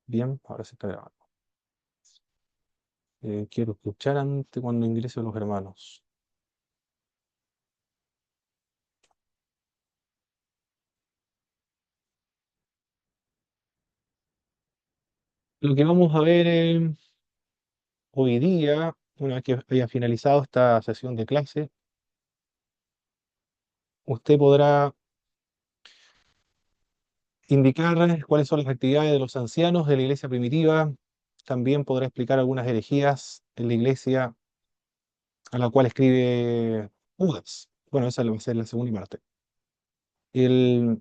Bien, ahora se está grabando. Quiero escuchar antes cuando ingresen los hermanos. Lo que vamos a ver hoy día, una vez que haya finalizado esta sesión de clase, usted podrá indicar cuáles son las actividades de los ancianos de la iglesia primitiva. También podrá explicar algunas herejías en la iglesia a la cual escribe Judas. Bueno, esa va a ser la segunda parte. El-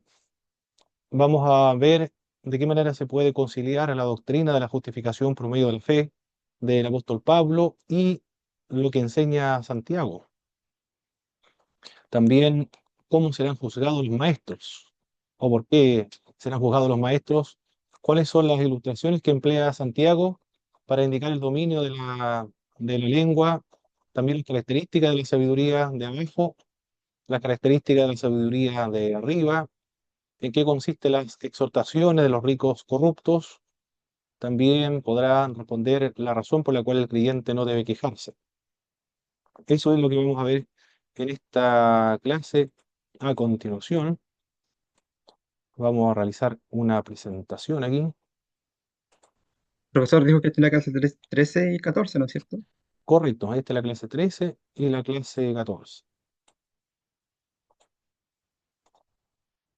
Vamos a ver de qué manera se puede conciliar a la doctrina de la justificación por medio de la fe del apóstol Pablo y lo que enseña Santiago. También cómo serán juzgados los maestros o por qué serán juzgados los maestros, cuáles son las ilustraciones que emplea Santiago para indicar el dominio de la lengua, también las características de la sabiduría de abajo, las características de la sabiduría de arriba, en qué consisten las exhortaciones de los ricos corruptos. También podrá responder la razón por la cual el creyente no debe quejarse. Eso es lo que vamos a ver en esta clase. A continuación, vamos a realizar una presentación aquí. Profesor dijo que esta es la clase 13 y 14, ¿no es cierto? Correcto, esta es la clase 13 y la clase 14.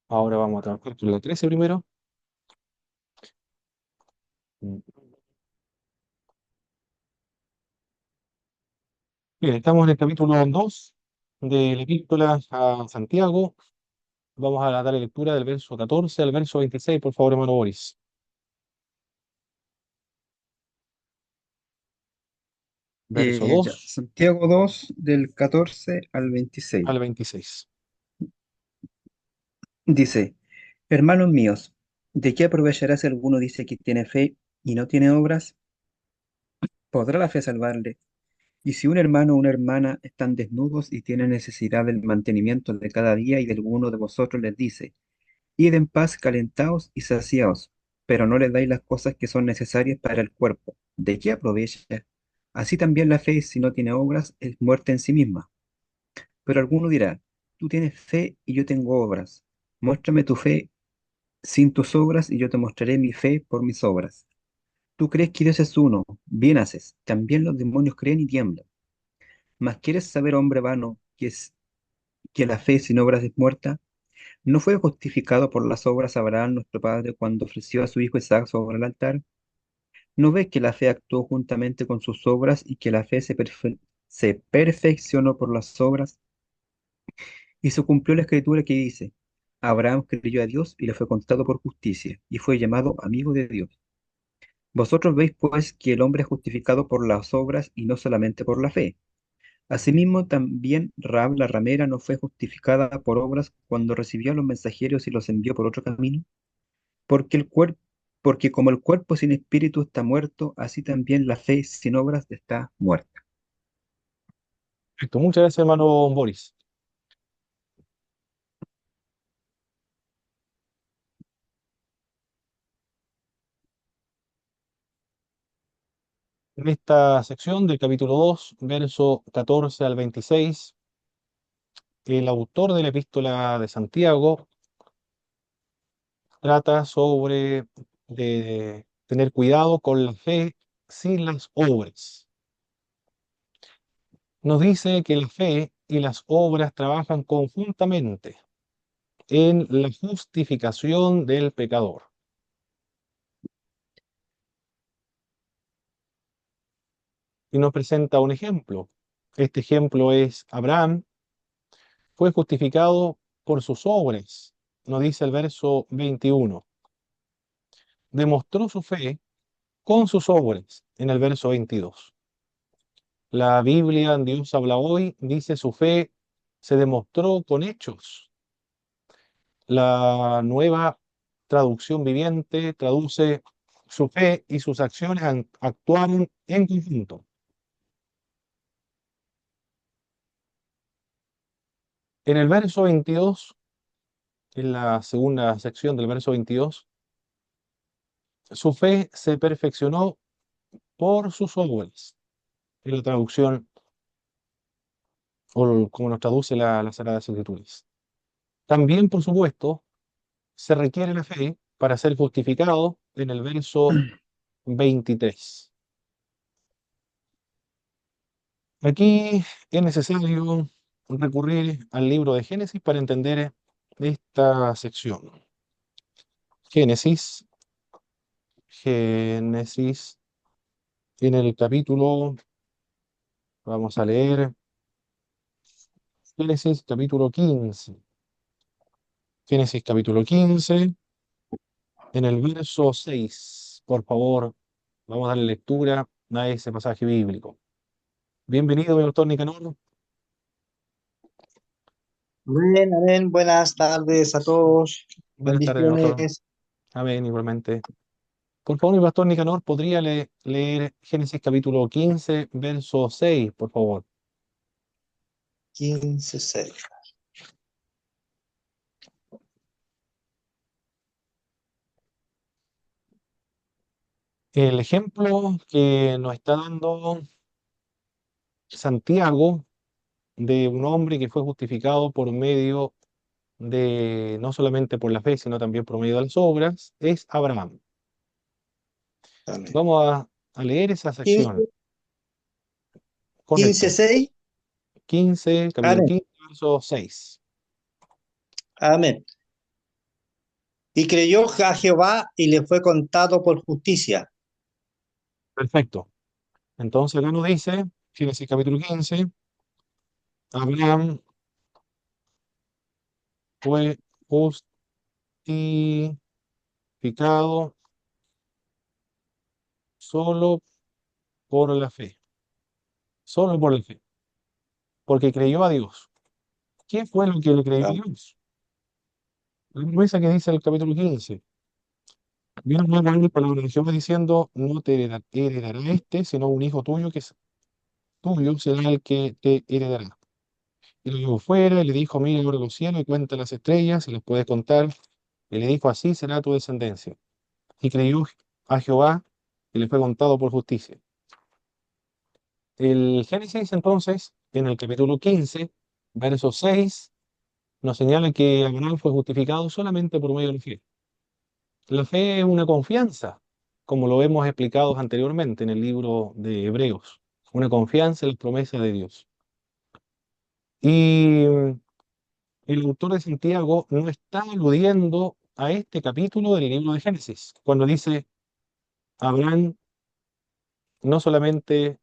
Ahora vamos a trabajar con la 13 primero. Bien, estamos en el capítulo 2 de la epístola a Santiago. Vamos a dar lectura del verso 14 al verso 26, por favor, hermano Boris. Verso Ya, 2 Santiago 2 del 14 al 26. al 26. Dice, hermanos míos, ¿de qué aprovechará si alguno dice que tiene fe y no tiene obras? ¿Podrá la fe salvarle? Y si un hermano o una hermana están desnudos y tienen necesidad del mantenimiento de cada día y de alguno de vosotros les dice, id en paz, calentaos y saciaos, pero no les dais las cosas que son necesarias para el cuerpo, ¿de qué aprovecha? Así también la fe, si no tiene obras, es muerta en sí misma. Pero alguno dirá, tú tienes fe y yo tengo obras. Muéstrame tu fe sin tus obras y yo te mostraré mi fe por mis obras. Tú crees que Dios es uno, bien haces. También los demonios creen y tiemblan. Mas ¿quieres saber, hombre vano, que la fe sin obras es muerta? ¿No fue justificado por las obras Abraham, nuestro padre, cuando ofreció a su hijo Isaac sobre el altar? ¿No ves que la fe actuó juntamente con sus obras y que la fe se perfeccionó por las obras? Y se cumplió la escritura que dice, Abraham creyó a Dios y le fue contado por justicia, y fue llamado amigo de Dios. Vosotros veis pues que el hombre es justificado por las obras y no solamente por la fe. Asimismo, también Rahab la ramera no fue justificada por obras cuando recibió a los mensajeros y los envió por otro camino, porque porque como el cuerpo sin espíritu está muerto, así también la fe sin obras está muerta. Perfecto, muchas gracias, hermano Boris. En esta sección del capítulo 2, verso 14 al 26, el autor de la epístola de Santiago trata sobre de tener cuidado con la fe sin las obras. Nos dice que la fe y las obras trabajan conjuntamente en la justificación del pecador. Y nos presenta un ejemplo. Este ejemplo es Abraham, fue justificado por sus obras, nos dice el verso 21. Demostró su fe con sus obras en el verso 22. La Biblia en Dios habla hoy dice su fe se demostró con hechos. La nueva traducción viviente traduce su fe y sus acciones actuaron en conjunto. En el verso 22, en la segunda sección del verso 22, Su fe se perfeccionó por sus obras. Es la traducción, o como nos traduce las Sagradas Escrituras. También, por supuesto, se requiere la fe para ser justificado en el verso 23. Aquí es necesario recurrir al libro de Génesis para entender esta sección. Génesis, Génesis, en el capítulo, vamos a leer, Génesis capítulo 15. Génesis capítulo 15, en el verso 6. Por favor, vamos a darle lectura a ese pasaje bíblico. Bienvenido, mi doctor Nicanor. Amén, amén. Buenas tardes a todos. Buenas tardes, mi doctor. Bendiciones. Amén, igualmente. Por favor, mi pastor Nicanor, ¿podría leer Génesis capítulo 15, verso 6, por favor? 15:6. El ejemplo que nos está dando Santiago de un hombre que fue justificado por medio de, no solamente por la fe, sino también por medio de las obras, es Abraham. Amén. Vamos a leer esa sección. 15, Correcto. 6. 15, capítulo Amén. 15, verso 6. Amén. Y creyó a Jehová y le fue contado por justicia. Perfecto. Entonces acá nos dice, Génesis capítulo 15, Abraham fue justificado solo por la fe. Solo por la fe. Porque creyó a Dios. ¿Qué fue lo que le creyó a Amén. Dios? La promesa que dice el capítulo 15. Vino luego a él palabra de Jehová diciendo, no te heredará este, sino un hijo tuyo que es tuyo será el que te heredará. Y lo llevó fuera y le dijo, mira ahora los cielos y cuenta las estrellas, y las puedes contar. Y le dijo, así será tu descendencia. Y creyó a Jehová y le fue contado por justicia. El Génesis entonces, en el capítulo 15, verso 6, nos señala que Abraham fue justificado solamente por medio de la fe. La fe es una confianza, como lo hemos explicado anteriormente en el libro de Hebreos, una confianza en las promesas de Dios. Y el autor de Santiago no está aludiendo a este capítulo del libro de Génesis, cuando dice, Abraham no solamente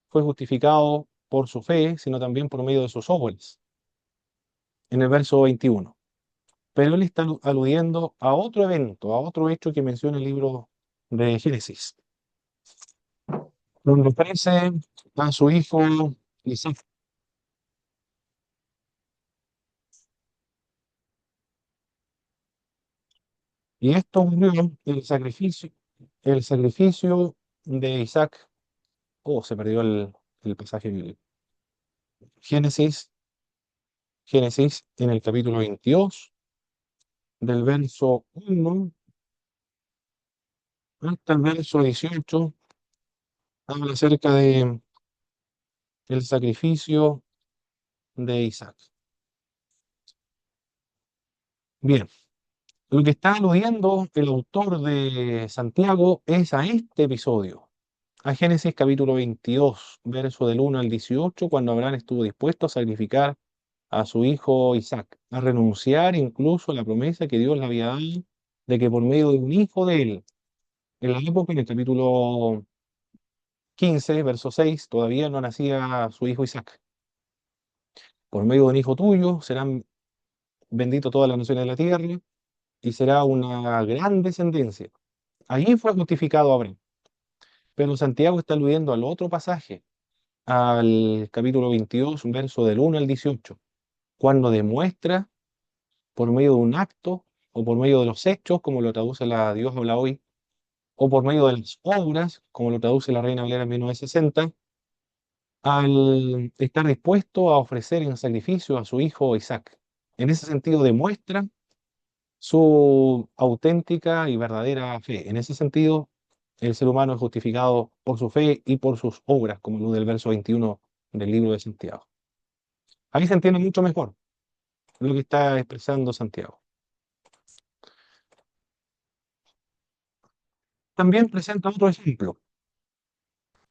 fue justificado por su fe, sino también por medio de sus obras, en el verso 21. Pero él está aludiendo a otro evento, a otro hecho que menciona el libro de Génesis, donde ofrece a su hijo Isaac. Y esto unió el sacrificio de Isaac. Oh, se perdió el pasaje bíblico. Génesis, Génesis en el capítulo 22, del verso 1 hasta el verso 18, habla acerca de el sacrificio de Isaac. Bien, lo que está aludiendo el autor de Santiago es a este episodio, a Génesis capítulo 22, verso del 1 al 18, cuando Abraham estuvo dispuesto a sacrificar a su hijo Isaac, a renunciar incluso a la promesa que Dios le había dado de que por medio de un hijo de él, en la época, en el capítulo 15, verso 6, todavía no nacía su hijo Isaac. Por medio de un hijo tuyo serán benditos todas las naciones de la tierra y será una gran descendencia. Allí fue justificado Abraham. Pero Santiago está aludiendo al otro pasaje, al capítulo 22, verso del 1 al 18, cuando demuestra por medio de un acto o por medio de los hechos, como lo traduce la Dios habla hoy, o por medio de las obras, como lo traduce la Reina Valera en 1960, al estar dispuesto a ofrecer en sacrificio a su hijo Isaac. En ese sentido demuestra su auténtica y verdadera fe. En ese sentido, el ser humano es justificado por su fe y por sus obras, como lo del verso 21 del libro de Santiago. Ahí se entiende mucho mejor lo que está expresando Santiago. También presenta otro ejemplo,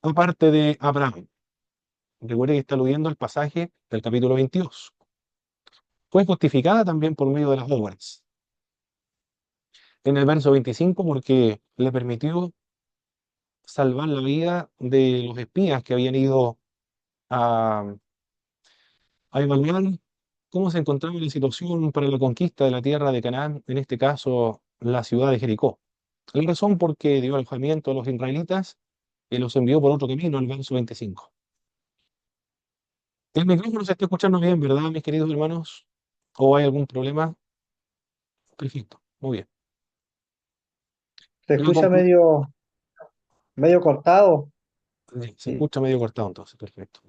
aparte de Abraham. Recuerde que está aludiendo al pasaje del capítulo 22. Fue justificada también por medio de las obras. En el verso 25, porque le permitió salvar la vida de los espías que habían ido a, a evaluar cómo se encontraba la situación para la conquista de la tierra de Canaán, en este caso la ciudad de Jericó. La razón porque dio alojamiento a los israelitas y los envió por otro camino, el verso 25. El micrófono se está escuchando bien, ¿verdad, mis queridos hermanos? ¿O hay algún problema? Perfecto, muy bien. Se La escucha conclu- medio cortado. Bien, se Sí, escucha medio cortado entonces, perfecto.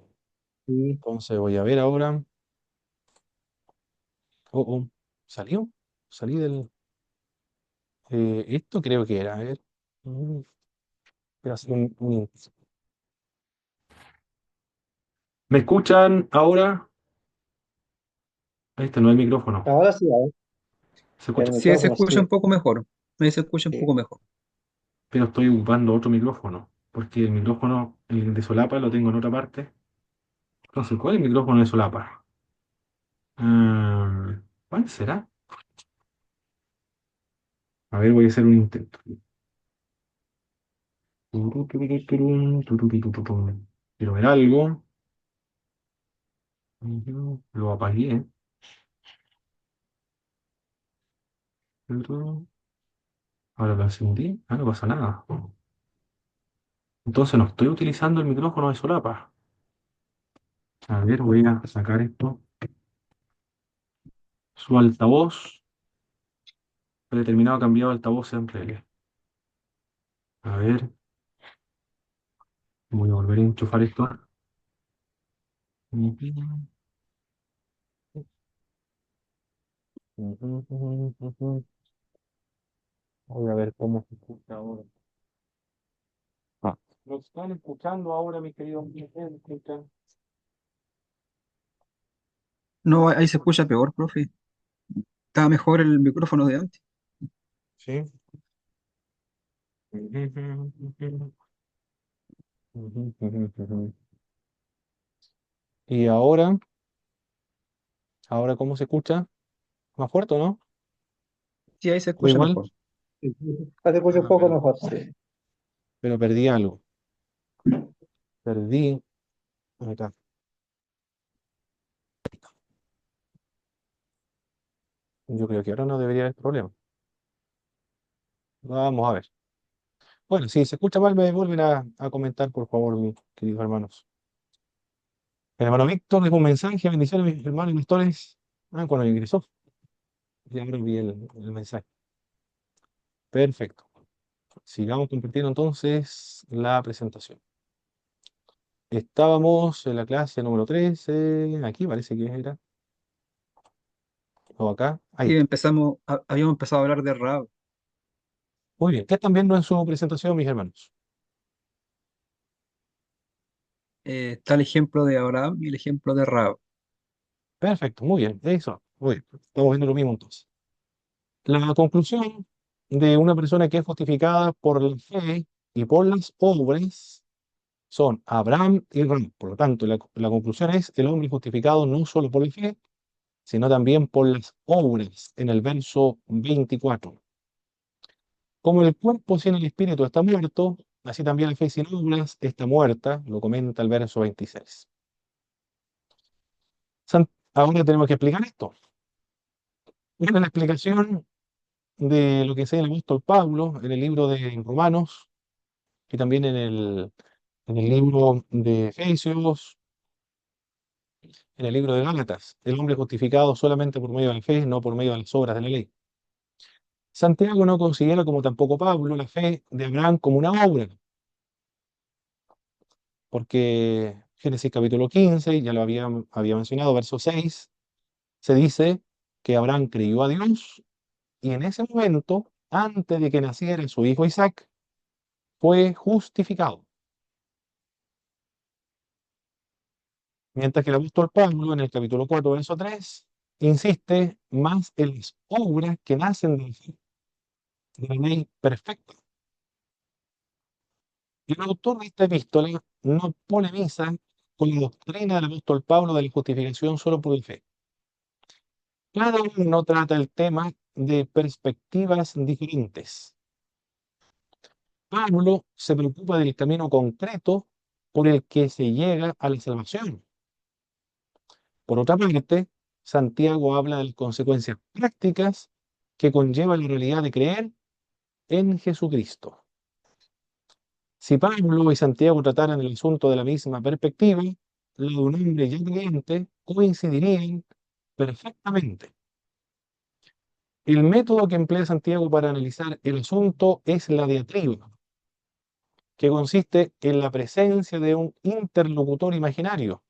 sí. Entonces voy a ver ahora. Oh, oh, ¿salió? Salí del... esto creo que era, a ver. Mm, voy a hacer ¿Me escuchan ahora? Este no es el micrófono. Ahora sí, a ver, ¿Se el escucha? Sí, ahí se micrófono, escucha sí, un poco mejor. Ahí se escucha un sí. poco mejor. Pero estoy ocupando otro micrófono, porque el micrófono, el de solapa, lo tengo en otra parte. Entonces, ¿cuál es el micrófono de solapa? ¿Cuál será? A ver, voy a hacer un intento. Quiero ver algo. Lo apagué. Ahora lo encendí. Ah, no pasa nada. Entonces no estoy utilizando el micrófono de solapa. A ver, voy a sacar esto. Su altavoz. Predeterminado cambiado altavoz en relé. A ver, voy a volver a enchufar esto. Voy a ver cómo se escucha ahora. Ah. ¿Lo están escuchando ahora, mis queridos amigos? ¿Me escuchan? No, ahí se escucha peor, profe. Estaba mejor el micrófono de antes. Sí. Y ahora ¿cómo se escucha? ¿Más fuerte o no? Sí, ahí se ¿O escucha igual? mejor. Sí, sí. Ahora se escucha un Ah, poco mejor, sí. pero perdí algo. Perdí. Ahí está. Yo creo que ahora no debería haber problema. Vamos a ver. Bueno, si se escucha mal, me vuelven a comentar, por favor, mis queridos hermanos. El hermano Víctor dejó un mensaje, bendiciones, mis hermanos y pastores. Ah, cuando ingresó, ya ahora vi el mensaje. Perfecto. Sigamos compartiendo entonces la presentación. Estábamos en la clase número 13, aquí parece que era, o acá, ahí Sí, está. habíamos empezado a hablar de Raab. Muy bien, ¿qué están viendo en su presentación, mis hermanos? Está el ejemplo de Abraham y el ejemplo de Raab. Perfecto, muy bien, eso, muy bien. Estamos viendo lo mismo entonces. La conclusión de una persona que es justificada por la fe y por las obras son Abraham y Ram. Por lo tanto, la conclusión es el hombre justificado no solo por la fe, sino también por las obras, en el verso 24. Como el cuerpo sin el espíritu está muerto, así también la fe sin obras está muerta, lo comenta el verso 26. Ahora tenemos que explicar esto. Viene la explicación de lo que enseña el apóstol Pablo en el libro de Romanos y también en el libro de Efesios, en el libro de Gálatas. El hombre es justificado solamente por medio de la fe, no por medio de las obras de la ley. Santiago no considera, como tampoco Pablo, la fe de Abraham como una obra, porque Génesis capítulo 15, ya lo había mencionado, verso 6, se dice que Abraham creyó a Dios y en ese momento, antes de que naciera su hijo Isaac, fue justificado. Mientras que el apóstol Pablo, en el capítulo 4, verso 3, insiste más en las obras que nacen de la ley perfecta. El autor de esta epístola no polemiza con la doctrina del apóstol Pablo de la justificación solo por la fe. Cada uno trata el tema de perspectivas diferentes. Pablo se preocupa del camino concreto por el que se llega a la salvación. Por otra parte, Santiago habla de las consecuencias prácticas que conlleva la realidad de creer en Jesucristo. Si Pablo y Santiago trataran el asunto de la misma perspectiva, la de un hombre ya creyente, coincidirían perfectamente. El método que emplea Santiago para analizar el asunto es la diatriba, que consiste en la presencia de un interlocutor imaginario.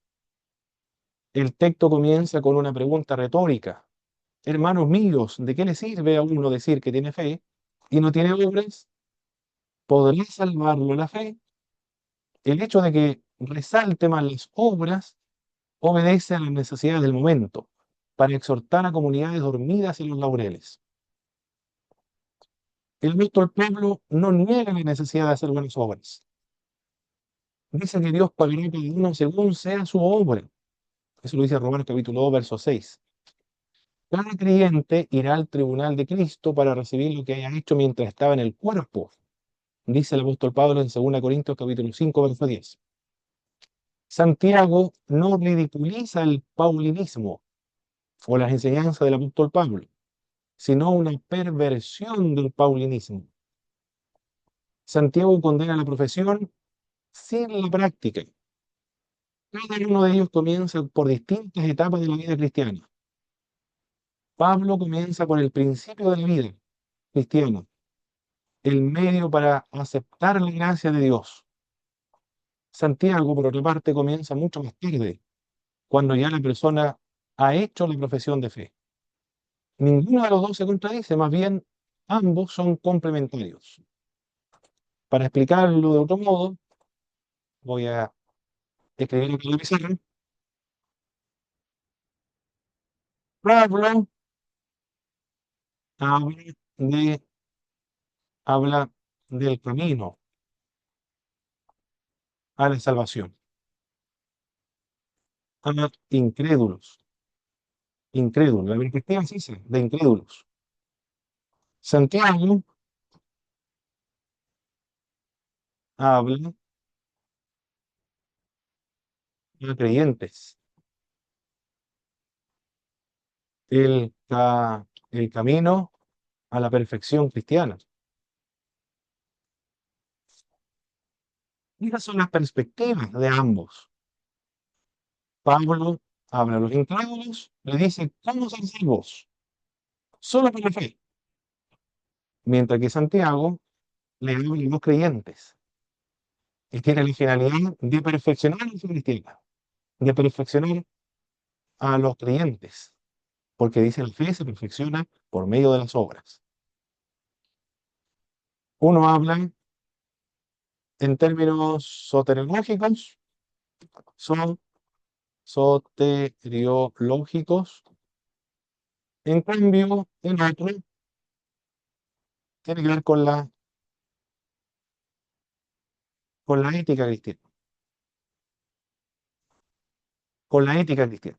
El texto comienza con una pregunta retórica. Hermanos míos, ¿de qué le sirve a uno decir que tiene fe y no tiene obras? ¿Podrá salvarlo la fe? El hecho de que resalte más las obras obedece a las necesidades del momento, para exhortar a comunidades dormidas en los laureles. El apóstol Pablo no niega la necesidad de hacer buenas obras. Dice que Dios pagará a cada uno según sea su obra. Eso lo dice Romanos capítulo 2, verso 6. Cada creyente irá al tribunal de Cristo para recibir lo que haya hecho mientras estaba en el cuerpo, dice el apóstol Pablo en 2 Corintios capítulo 5, verso 10. Santiago no ridiculiza el paulinismo o las enseñanzas del apóstol Pablo, sino una perversión del paulinismo. Santiago condena la profesión sin la práctica. Cada uno de ellos comienza por distintas etapas de la vida cristiana. Pablo comienza por el principio de la vida cristiana, el medio para aceptar la gracia de Dios. Santiago, por otra parte, comienza mucho más tarde, cuando ya la persona ha hecho la profesión de fe. Ninguno de los dos se contradice, más bien ambos son complementarios. Para explicarlo de otro modo, voy a escribir aquí en la pizarra. Pablo habla, de, habla del camino a la salvación. A incrédulos. Incrédulos. La perspectiva es esa, de incrédulos. Santiago habla a creyentes. El camino a la perfección cristiana. Y esas son las perspectivas de ambos. Pablo habla a los incrédulos, le dice cómo ser salvos, solo por la fe. Mientras que Santiago le habla a los creyentes y tiene la finalidad de perfeccionar a la fe cristiana, de perfeccionar a los creyentes, porque dice la fe se perfecciona por medio de las obras. Uno habla en términos soteriológicos, son soteriológicos. En cambio, el otro tiene que ver con la ética cristiana. Con la ética cristiana.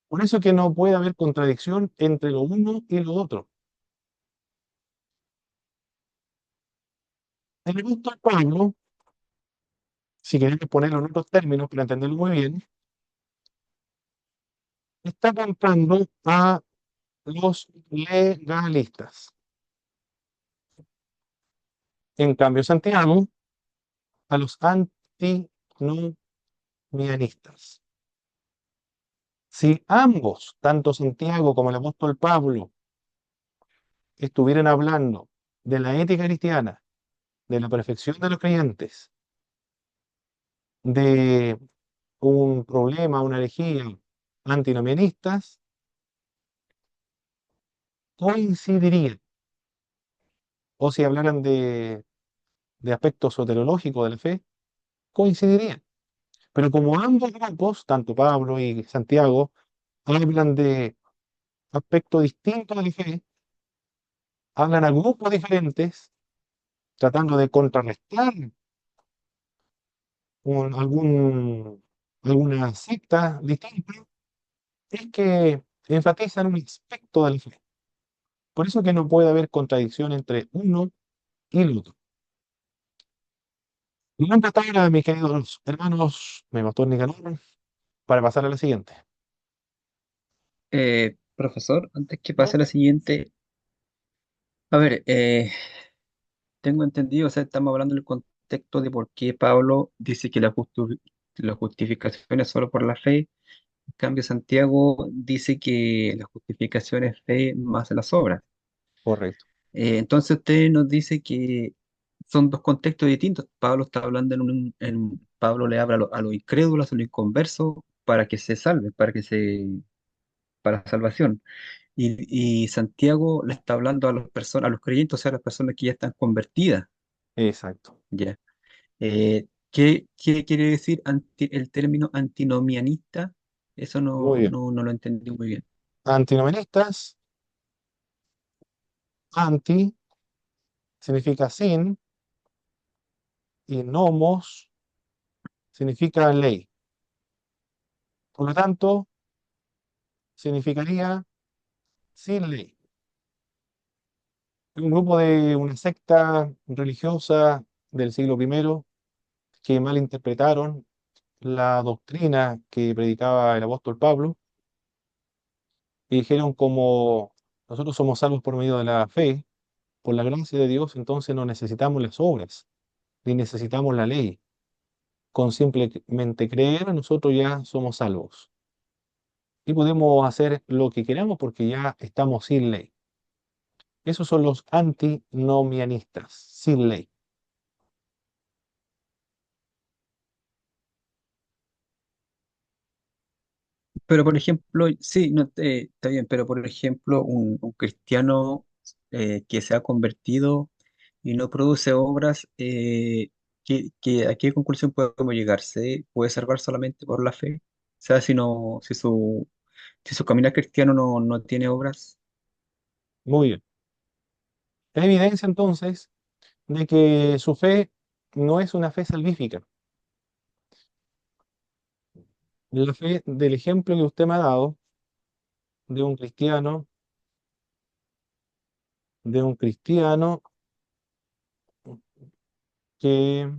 Por eso que no puede haber contradicción entre lo uno y lo otro. El apóstol Pablo, si queremos ponerlo en otros términos para entenderlo muy bien, está apuntando a los legalistas. En cambio, Santiago, a los antinomianistas. Si ambos, tanto Santiago como el apóstol Pablo, estuvieran hablando de la ética cristiana, de la perfección de los creyentes, de un problema, una herejía antinomianistas, coincidirían. O si hablaran de aspectos soteriológicos de la fe, coincidirían. Pero como ambos grupos, tanto Pablo y Santiago, hablan de aspectos distintos de la fe, hablan a grupos diferentes, tratando de contrarrestar alguna secta distinta, es que enfatizan un aspecto de la fe. Por eso que no puede haber contradicción entre uno y el otro. Y en esta tabla, mis queridos hermanos, me bastó Nicanor, para pasar a la siguiente. Profesor, antes que ¿No? pase a la siguiente, a ver, tengo entendido, o sea, estamos hablando del contexto de por qué Pablo dice que la justificación es solo por la fe. En cambio, Santiago dice que la justificación es fe más las obras. Correcto. Entonces usted nos dice que son dos contextos distintos. Pablo está hablando Pablo le habla a los incrédulos, a los inconversos, para que se salven, para salvación. Y Santiago le está hablando a las personas, a los creyentes, o sea, a las personas que ya están convertidas. Exacto. Ya. ¿Qué quiere decir el término antinomianista? Eso Muy bien. no lo entendí muy bien. Antinoministas, anti significa sin y nomos significa ley. Por lo tanto, significaría sin ley. Un grupo de una secta religiosa del siglo primero que malinterpretaron la doctrina que predicaba el apóstol Pablo y dijeron como nosotros somos salvos por medio de la fe, por la gracia de Dios, entonces no necesitamos las obras, ni necesitamos la ley. Con simplemente creer, nosotros ya somos salvos. Y podemos hacer lo que queramos porque ya estamos sin ley. Esos son los antinomianistas, sin ley. Pero por ejemplo, sí, no, está bien, pero por ejemplo, un cristiano que se ha convertido y no produce obras, ¿a qué conclusión podemos llegar? ¿Se puede salvar solamente por la fe? O sea, si su caminar cristiano no tiene obras. Muy bien. Es evidencia entonces de que su fe no es una fe salvífica. La fe del ejemplo que usted me ha dado de un cristiano, de un cristiano que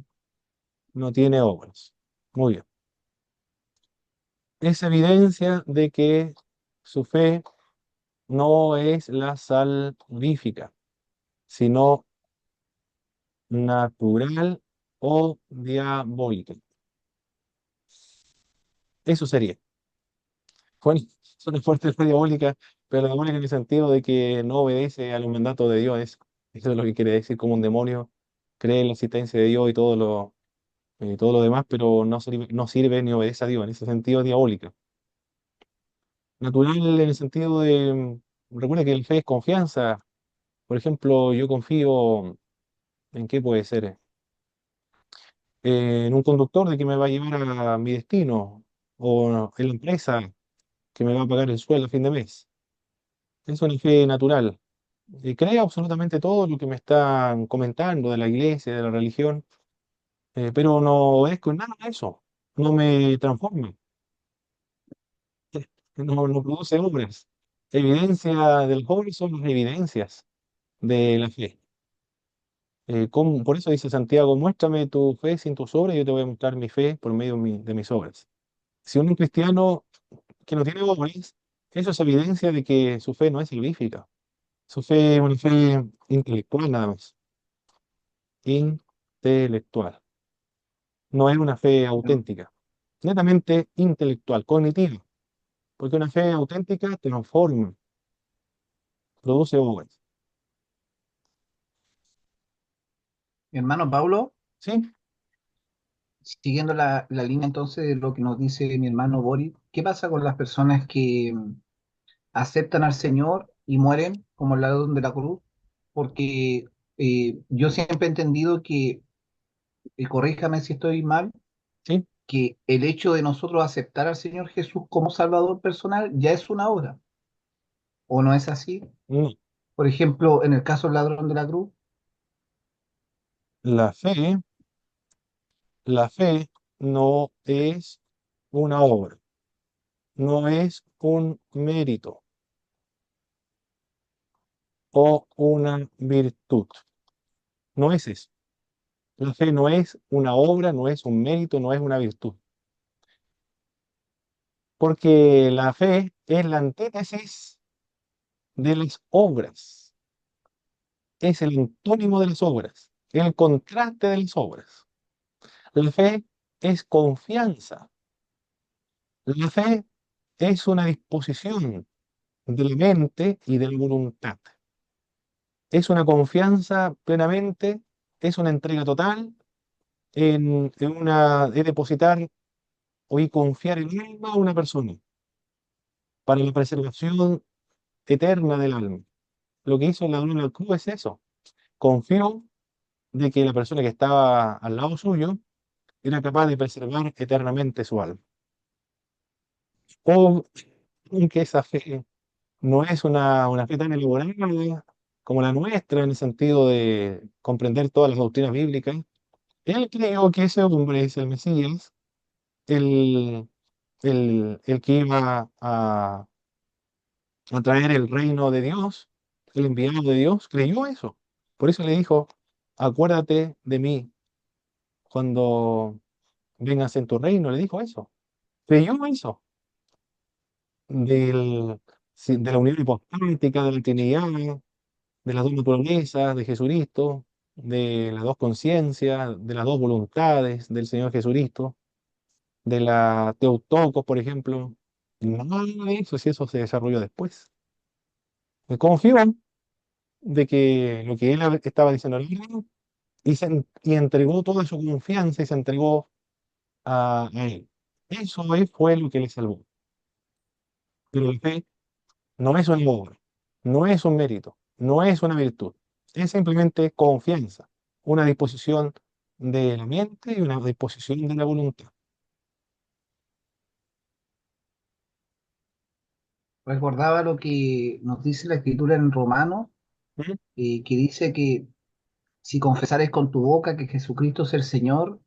no tiene obras. Muy bien. Es evidencia de que su fe no es la salvífica, sino natural o diabólica. Eso sería. Bueno, suena fuerte la diabólica, pero diabólica en el sentido de que no obedece a los mandatos de Dios. Eso es lo que quiere decir como un demonio cree en la existencia de Dios y todo lo demás, pero no sirve ni obedece a Dios. En ese sentido, diabólica. Natural en el sentido de, recuerda que el fe es confianza. Por ejemplo, yo confío en qué puede ser, en un conductor de que me va a llevar a mi destino, o en la empresa que me va a pagar el sueldo a fin de mes. Es una fe natural. Y creo absolutamente todo lo que me están comentando de la iglesia, de la religión, pero no obedezco en nada de eso. No me transforma, no produce obras. Evidencia del joven son las evidencias de la fe. Por eso dice Santiago, muéstrame tu fe sin tus obras y yo te voy a mostrar mi fe por medio de mis obras. Si un cristiano que no tiene obras, eso es evidencia de que su fe no es salvífica. Su fe es una fe intelectual nada más. Intelectual. No es una fe auténtica. Netamente intelectual, cognitiva. Porque una fe auténtica transforma, produce obras. Hermano Paulo, ¿Sí? siguiendo la línea entonces de lo que nos dice mi hermano Boris, ¿qué pasa con las personas que aceptan al Señor y mueren, como el ladrón de la cruz, porque yo siempre he entendido que, y corríjame si estoy mal, ¿Sí? que el hecho de nosotros aceptar al Señor Jesús como Salvador personal ya es una obra, ¿o no es así? No. Por ejemplo, en el caso del ladrón de la cruz, La fe, la fe no es una obra, no es un mérito o una virtud. No es eso. La fe no es una obra, no es un mérito, no es una virtud. Porque la fe es la antítesis de las obras, es el antónimo de las obras, el contraste de las obras. La fe es confianza. La fe es una disposición de la mente y de la voluntad. Es una confianza plenamente, es una entrega total en depositar o y confiar el alma a una persona para la preservación eterna del alma. Lo que hizo el ladrón del cruz es eso. Confió de que la persona que estaba al lado suyo era capaz de preservar eternamente su alma. O que esa fe no es una fe tan elaborada como la nuestra en el sentido de comprender todas las doctrinas bíblicas. Él creyó que ese hombre es el Mesías, el, el que iba a traer el reino de Dios, el enviado de Dios, creyó eso. Por eso le dijo, acuérdate de mí cuando vengas en tu reino, le dijo eso. Creyó eso, del, sí, de la unión hipostática, de la Trinidad, de las dos naturalezas, de Jesucristo, de las dos conciencias, de las dos voluntades del Señor Jesucristo, de la Teotocos, por ejemplo. Nada de eso, si eso se desarrolló después. Confió de que lo que él estaba diciendo era verdad y entregó toda su confianza y se entregó a él. Fue lo que le salvó. Pero la fe no es una obra, no es un mérito, no es una virtud. Es simplemente confianza, una disposición de la mente y una disposición de la voluntad. recordaba lo que nos dice la Escritura en Romanos, ¿Mm? que dice que si confesares con tu boca que Jesucristo es el Señor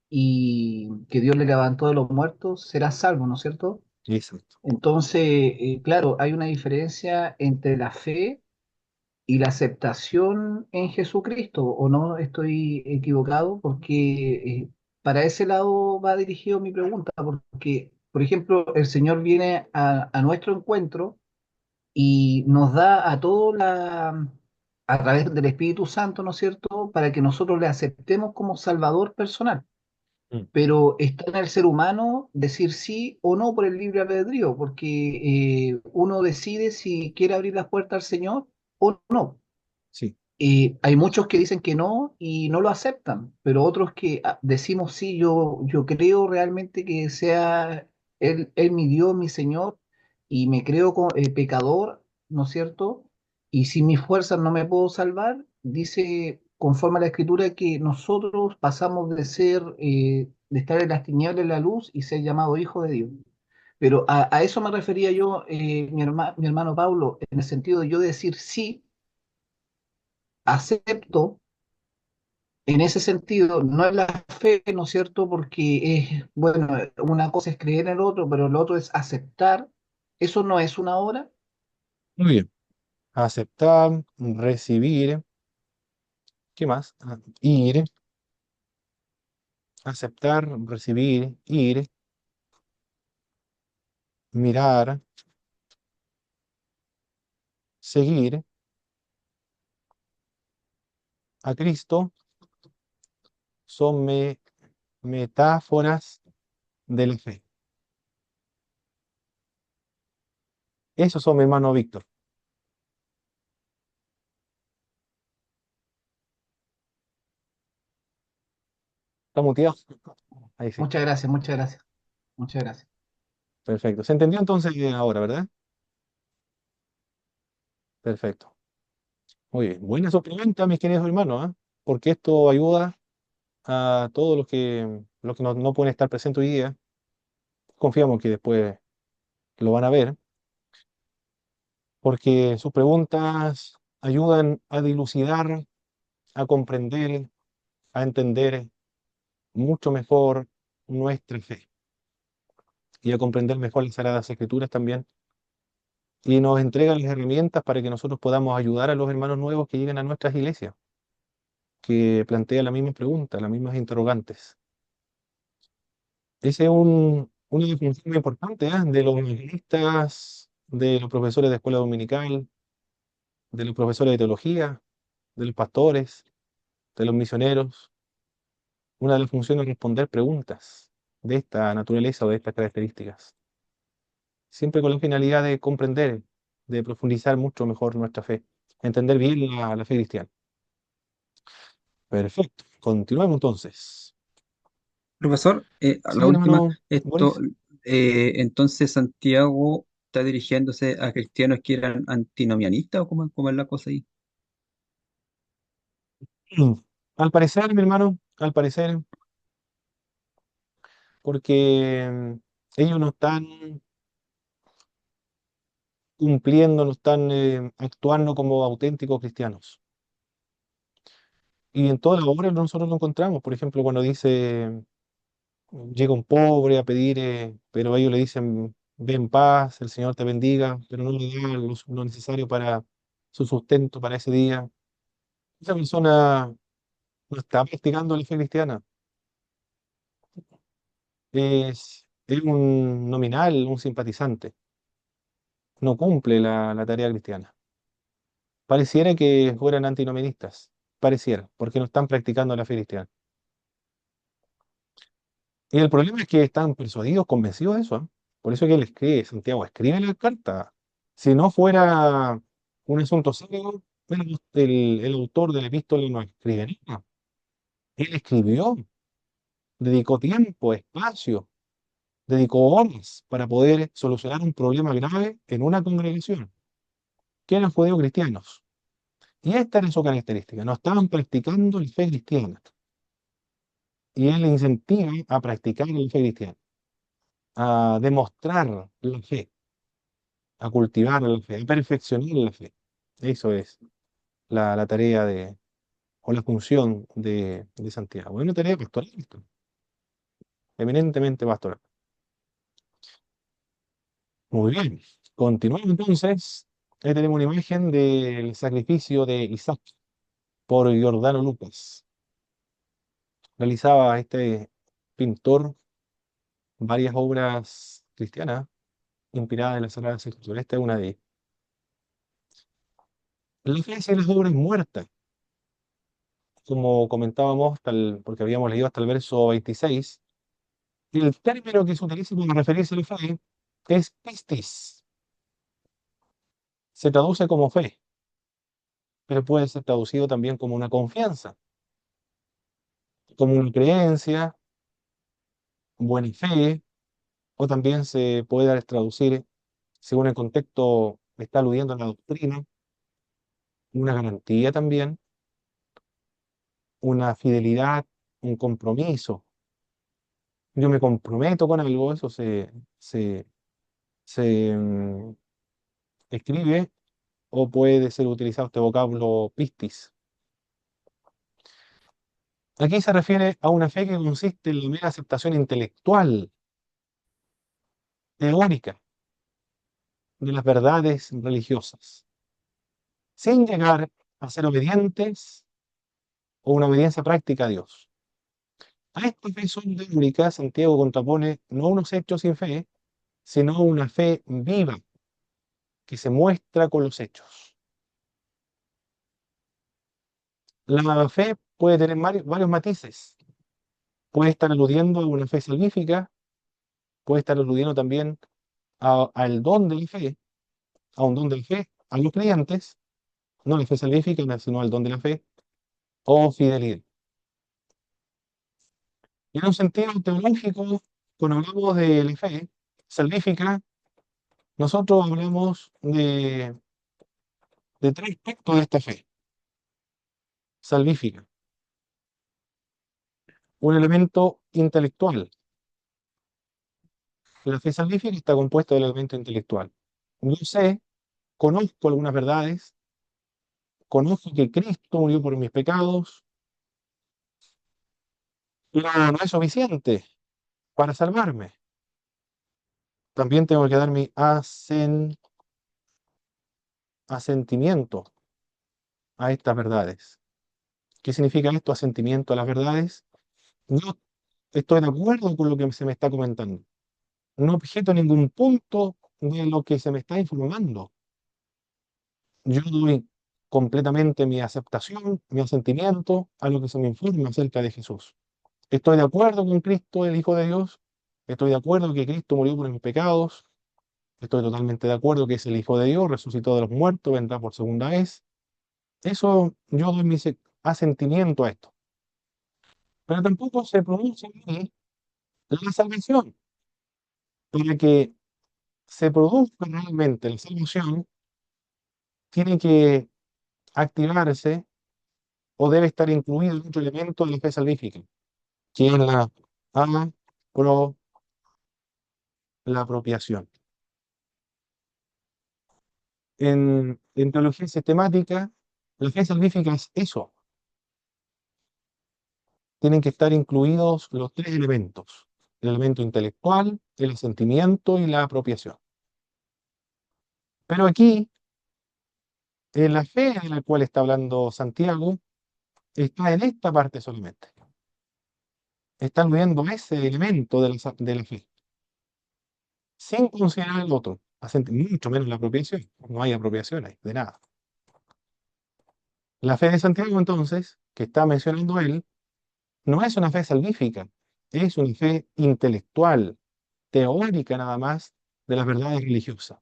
y que Dios le levantó de los muertos, serás salvo, ¿no es cierto? Exacto. Entonces, claro, hay una diferencia entre la fe y la aceptación en Jesucristo, ¿o no estoy equivocado? Porque para ese lado va dirigido mi pregunta, porque, por ejemplo, el Señor viene a nuestro encuentro y nos da a todos a través del Espíritu Santo, ¿no es cierto?, para que nosotros le aceptemos como Salvador personal. Mm. Pero está en el ser humano decir sí o no por el libre albedrío, porque uno decide si quiere abrir las puertas al Señor o no. Sí. Hay muchos que dicen que no y no lo aceptan, pero otros que decimos sí, yo creo realmente que sea él mi Dios, mi Señor, y me creo pecador, ¿no es cierto? Y sin mis fuerzas no me puedo salvar, dice conforme a la Escritura que nosotros pasamos de ser, de estar en las tinieblas en la luz y ser llamado hijo de Dios. Pero a eso me refería yo, mi hermano Pablo, en el sentido de yo decir sí, acepto en ese sentido, no es la fe, ¿no es cierto? Porque es, bueno, una cosa es creer en el otro, pero el otro es aceptar. Eso no es una obra. Muy bien. Aceptar, recibir, ¿qué más? Ir, aceptar, recibir, ir, mirar, seguir a Cristo son metáforas de la fe. Esos son mi hermano Víctor. ¿Está muteado? Ahí sí. Muchas gracias, muchas gracias, muchas gracias. Perfecto. ¿Se entendió entonces ahora, verdad? Perfecto. Muy bien. Buena su pregunta, mis queridos hermanos, ¿ah? Porque esto ayuda a todos los que no pueden estar presentes hoy día. Confiamos que después lo van a ver, porque sus preguntas ayudan a dilucidar, a comprender, a entender mucho mejor nuestra fe y a comprender mejor las Sagradas Escrituras también. Y nos entregan las herramientas para que nosotros podamos ayudar a los hermanos nuevos que lleguen a nuestras iglesias, que plantean la misma pregunta, las mismas interrogantes. Ese es una definición muy importante, ¿ah? De los evangelistas, de los profesores de escuela dominical, de los profesores de teología, de los pastores, de los misioneros. Una de las funciones es responder preguntas de esta naturaleza o de estas características, siempre con la finalidad de comprender, de profundizar mucho mejor nuestra fe, entender bien la fe cristiana. Perfecto. Continuemos entonces. Profesor, a Sí, la última, hermano esto, Boris. entonces Santiago está dirigiéndose a cristianos que eran antinomianistas o cómo es la cosa ahí. Al parecer, mi hermano, al parecer, porque ellos no están cumpliendo, no están actuando como auténticos cristianos. Y en todas las obras nosotros lo encontramos. Por ejemplo, cuando dice, llega un pobre a pedir, pero ellos le dicen, ven en paz, el Señor te bendiga, pero no le da lo necesario para su sustento para ese día. Esa persona no está practicando la fe cristiana. Es un nominal, un simpatizante. No cumple la tarea cristiana. Pareciera que fueran antinomianistas. Pareciera, porque no están practicando la fe cristiana. Y el problema es que están persuadidos, convencidos de eso, ¿eh? Por eso es que él escribe, Santiago, escribe la carta. Si no fuera un asunto serio, el autor del epístola no escribe nada. Él escribió, dedicó tiempo, espacio, dedicó horas para poder solucionar un problema grave en una congregación, que eran judíos cristianos. Y esta era su característica, no estaban practicando la fe cristiana. Y él incentiva a practicar la fe cristiana, a demostrar la fe, a cultivar la fe, a perfeccionar la fe. Eso es la tarea o la función de Santiago. Es una tarea pastoral, esto, eminentemente pastoral. Muy bien, continuamos entonces. Ahí tenemos una imagen del sacrificio de Isaac por Giordano Lucas. Realizaba este pintor varias obras cristianas inspiradas en las Sagradas Escrituras. Esta es una de ellas. La iglesia de las obras muertas, como comentábamos, porque habíamos leído hasta el verso 26, el término que se utiliza para referirse a la fe es pistis. Se traduce como fe, pero puede ser traducido también como una confianza, como una creencia, buena fe, o también se puede traducir, según el contexto, está aludiendo a la doctrina, una garantía también, una fidelidad, un compromiso. Yo me comprometo con algo, eso se escribe o puede ser utilizado este vocablo pistis. Aquí se refiere a una fe que consiste en la mera aceptación intelectual, teórica, de las verdades religiosas, sin llegar a ser obedientes o una obediencia práctica a Dios. A esta fe teórica, Santiago contrapone no unos hechos sin fe, sino una fe viva que se muestra con los hechos. La fe puede tener varios matices. Puede estar aludiendo a una fe salvífica, puede estar aludiendo también al don de la fe, a un don de la fe a los creyentes, no la fe salvífica, sino al don de la fe, o fidelidad. Y en un sentido teológico, cuando hablamos de la fe salvífica, nosotros hablamos de de tres aspectos de esta fe salvífica. Un elemento intelectual. La fe salvífica está compuesta del elemento intelectual. Yo sé, conozco algunas verdades, conozco que Cristo murió por mis pecados, pero no es suficiente para salvarme. También tengo que dar mi asentimiento a estas verdades. ¿Qué significa esto, asentimiento a las verdades? Yo estoy de acuerdo con lo que se me está comentando. No objeto ningún punto de lo que se me está informando. Yo doy completamente mi aceptación, mi asentimiento a lo que se me informa acerca de Jesús. Estoy de acuerdo con Cristo, el Hijo de Dios. Estoy de acuerdo que Cristo murió por mis pecados. Estoy totalmente de acuerdo que es el Hijo de Dios, resucitó de los muertos, vendrá por segunda vez. Eso yo doy mi asentimiento a esto. Pero tampoco se produce en mí la salvación. Para que se produzca realmente la salvación, tiene que activarse o debe estar incluido en otro elemento de la fe salvífica, que es apro- la apropiación. En teología sistemática, la fe salvífica es eso. Tienen que estar incluidos los tres elementos: el elemento intelectual, el asentimiento y la apropiación. Pero aquí, en la fe de la cual está hablando Santiago, está en esta parte solamente. Está aludiendo a ese elemento de la fe, sin considerar el otro, mucho menos la apropiación. No hay apropiación ahí, de nada. La fe de Santiago, entonces, que está mencionando él, no es una fe salvífica, es una fe intelectual, teórica nada más, de las verdades religiosas.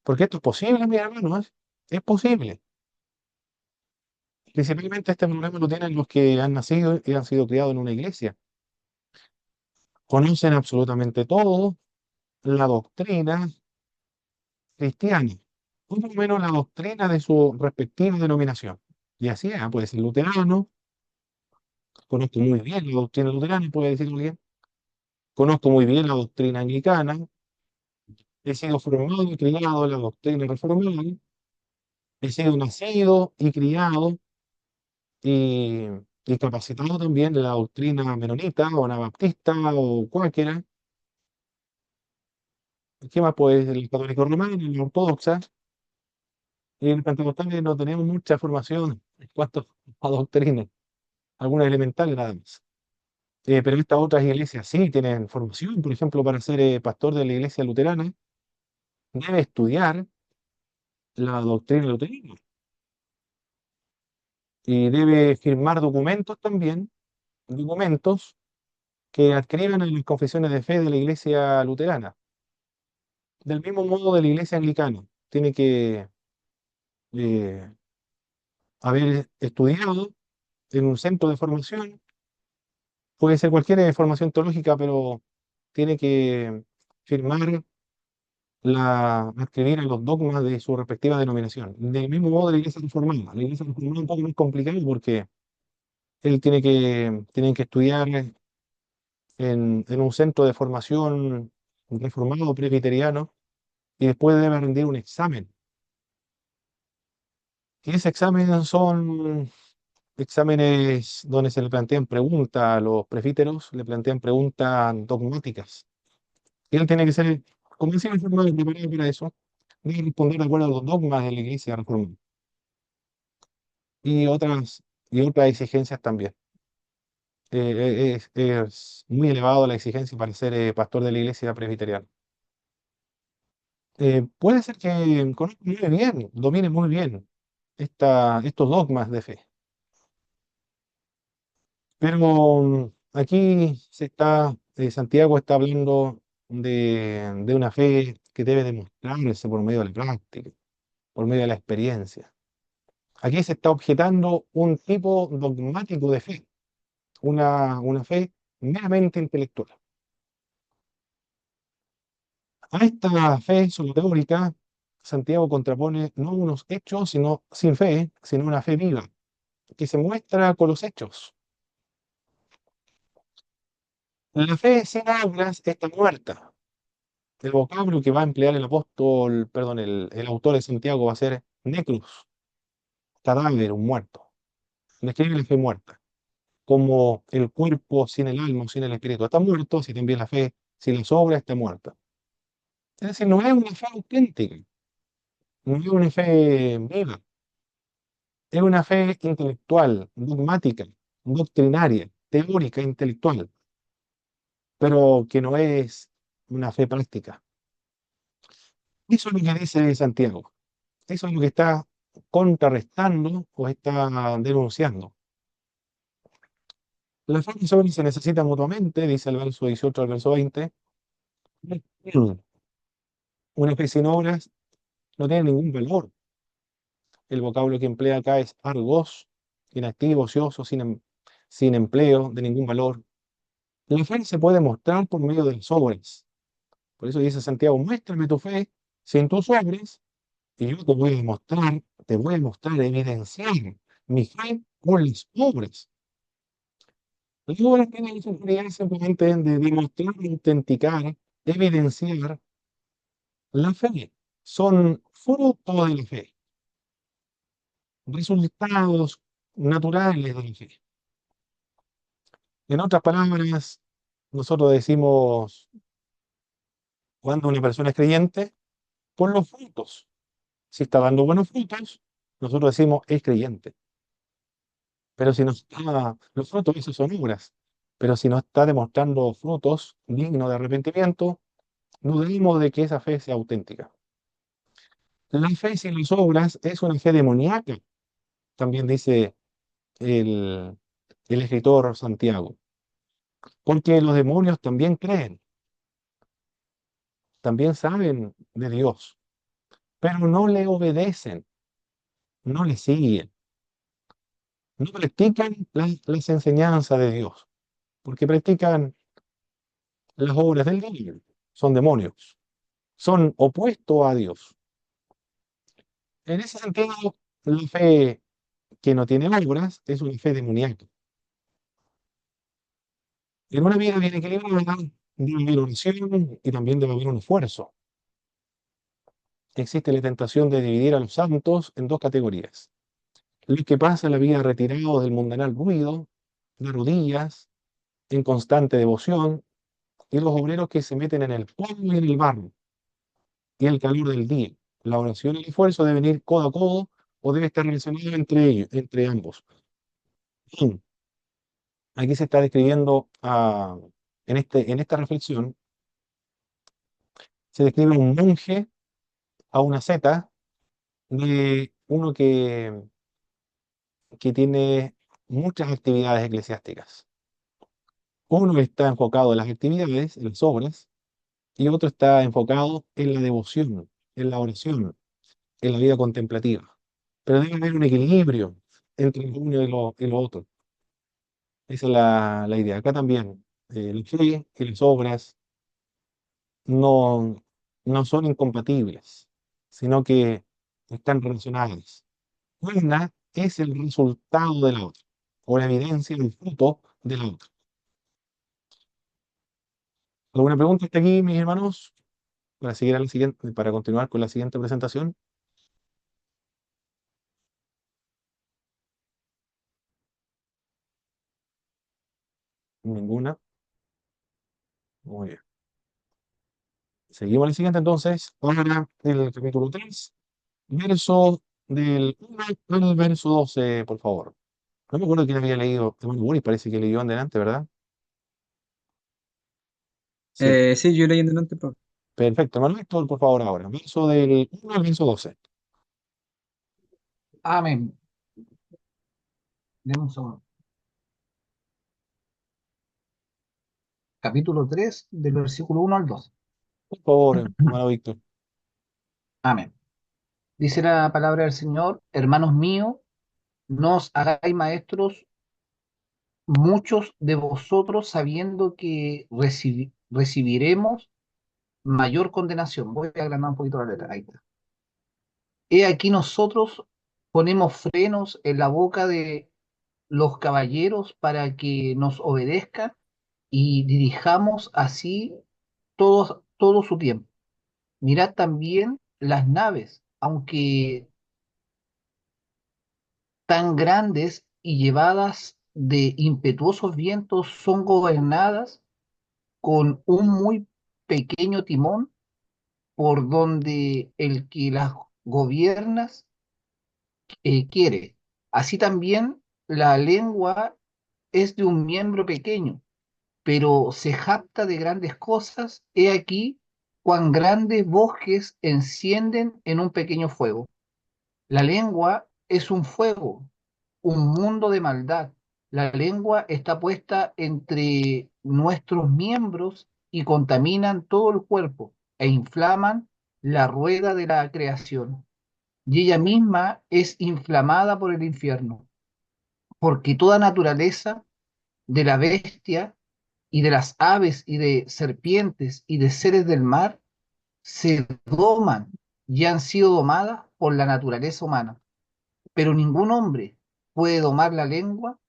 Porque esto es posible, mis hermanos, es posible. Principalmente este problema lo tienen los que han nacido y han sido criados en una iglesia. Conocen absolutamente todo, la doctrina cristiana, o por lo menos la doctrina de su respectiva denominación. Y así es, puede ser luterano, conozco muy bien la doctrina luterana, puede decir alguien, conozco muy bien la doctrina anglicana, he sido formado y criado en la doctrina reformada, he sido nacido y criado y, y capacitado también en la doctrina menonita o anabaptista o cuáquera. ¿Qué más puede ser? El católico romano, la ortodoxa, y el pentecostal no tenemos mucha formación en cuanto a doctrina, algunas elementales nada más. Pero estas otras iglesias sí tienen formación. Por ejemplo, para ser pastor de la iglesia luterana, debe estudiar la doctrina luterana y debe firmar documentos también, documentos que adscriban a las confesiones de fe de la iglesia luterana. Del mismo modo de la iglesia anglicana. Tiene que eh, haber estudiado en un centro de formación, puede ser cualquier formación teológica, pero tiene que firmar adscribir a los dogmas de su respectiva denominación. Del mismo modo de la iglesia reformada. La iglesia reformada es un poco más complicada porque él tienen que estudiar en un centro de formación reformado presbiteriano y después debe rendir un examen. Y ese examen son exámenes donde se le plantean preguntas a los presbíteros, le plantean preguntas dogmáticas. Y él tiene que ser, como decía, informado y preparado para eso, debe responder de acuerdo a los dogmas de la iglesia reformada. Y otras exigencias también. Es muy elevado la exigencia para ser pastor de la iglesia presbiteriana. Puede ser que conozca muy bien, domine muy bien estos dogmas de fe, pero aquí Santiago está hablando de una fe que debe demostrarse por medio de la práctica, por medio de la experiencia. Aquí se está objetando un tipo dogmático de fe, una fe meramente intelectual. A esta fe solo teórica Santiago contrapone no unos hechos, sino sin fe, sino una fe viva, que se muestra con los hechos. La fe sin obras está muerta. El vocablo que va a emplear el apóstol, perdón, el autor de Santiago va a ser necrus, cadáver, un muerto. Describe la fe muerta, como el cuerpo sin el alma o sin el espíritu está muerto, así también la fe sin las obras está muerta. Es decir, no es una fe auténtica, no es una fe viva, es una fe intelectual, dogmática, doctrinaria, teórica, intelectual, pero que no es una fe práctica. Eso es lo que dice Santiago. Eso es lo que está contrarrestando o está denunciando. La fe y sobre se necesitan mutuamente, dice el verso 18 al verso 20. Una fe sin obras no tiene ningún valor. El vocablo que emplea acá es argos, inactivo, ocioso, sin empleo, de ningún valor. La fe se puede mostrar por medio de las obras. Por eso dice Santiago, muéstrame tu fe sin tus obras, y yo te voy a mostrar, evidenciar mi fe con las obras. Las obras tienen esa finalidad simplemente de demostrar, autenticar, evidenciar la fe. Son fruto de la fe, resultados naturales de la fe. En otras palabras, nosotros decimos cuando una persona es creyente, por los frutos. Si está dando buenos frutos, nosotros decimos es creyente. Pero si no está, los frutos, esos son obras. Pero si no está demostrando frutos dignos de arrepentimiento, no dudemos de que esa fe sea auténtica. La fe sin las obras es una fe demoníaca, también dice el, el escritor Santiago. Porque los demonios también creen, también saben de Dios, pero no le obedecen, no le siguen, no practican las enseñanzas de Dios, porque practican las obras del demonio. Son demonios, son opuestos a Dios. En ese sentido, la fe que no tiene obras es una fe demoníaca. En una vida bien equilibrada debe haber oración y también debe haber un esfuerzo. Existe la tentación de dividir a los santos en dos categorías: los que pasan la vida retirados del mundanal ruido, de rodillas, en constante devoción, y los obreros que se meten en el polvo y en el barro, y el calor del día. La oración y el esfuerzo deben ir codo a codo o debe estar relacionado entre ellos, entre ambos. Mm. Aquí se está describiendo, en esta reflexión, se describe un monje a una zeta de uno que tiene muchas actividades eclesiásticas. Uno está enfocado en las actividades, en las obras, y otro está enfocado en la devoción, en la oración, en la vida contemplativa. Pero debe haber un equilibrio entre lo uno y lo otro. Esa es la idea. Acá también, la fe y las obras no, no son incompatibles, sino que están relacionadas. Una es el resultado de la otra, o la evidencia, el fruto de la otra. ¿Alguna pregunta hasta aquí, mis hermanos? Para seguir al siguiente, para continuar con la siguiente presentación. Ninguna. Muy bien. Seguimos al siguiente entonces. Ahora el capítulo 3, verso del 1 al verso 12, por favor. No me acuerdo quién había leído. Bueno, Boris parece que leyó en delante, ¿verdad? Sí. Sí, yo leyendo antes, pero Perfecto. Hermano Héctor, por favor, ahora. Verso del 1 al verso 12. Amén. Deme un segundo. Capítulo 3 del versículo 1 al 2. Por favor, hermano Víctor. Amén. Dice la palabra del Señor: hermanos míos, no os hagáis maestros muchos de vosotros, sabiendo que recibiremos mayor condenación. Voy a agrandar un poquito la letra. Ahí está. He aquí nosotros ponemos frenos en la boca de los caballeros para que nos obedezcan y dirijamos así todo su tiempo. Mirad también las naves, aunque tan grandes y llevadas de impetuosos vientos, son gobernadas con un muy pequeño timón por donde el que las gobierna quiere. Así también la lengua es de un miembro pequeño, pero se jacta de grandes cosas. He aquí cuán grandes bosques encienden en un pequeño fuego. La lengua es un fuego, un mundo de maldad. La lengua está puesta entre nuestros miembros y contaminan todo el cuerpo e inflaman la rueda de la creación. Y ella misma es inflamada por el infierno, porque toda naturaleza de la bestia y de las aves y de serpientes y de seres del mar se doman y han sido domadas por la naturaleza humana. Pero ningún hombre puede domar la lengua,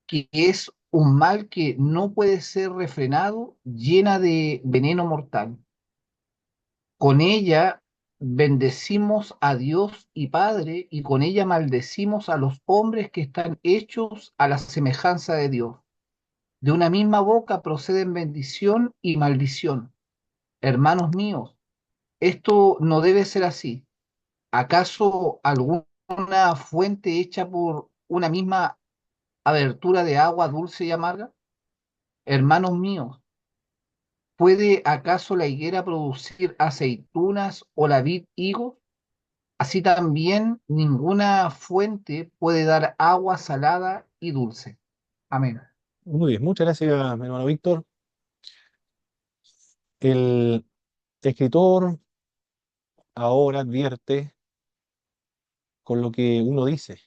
que es un mal que no puede ser refrenado, llena de veneno mortal. Con ella bendecimos a Dios y Padre, y con ella maldecimos a los hombres que están hechos a la semejanza de Dios. De una misma boca proceden bendición y maldición. Hermanos míos, esto no debe ser así. ¿Acaso alguna fuente hecha por una misma abertura de agua dulce y amarga? Hermanos míos, ¿puede acaso la higuera producir aceitunas o la vid higos? Así también ninguna fuente puede dar agua salada y dulce. Amén. Muy bien, muchas gracias, mi hermano Víctor. El escritor ahora advierte con lo que uno dice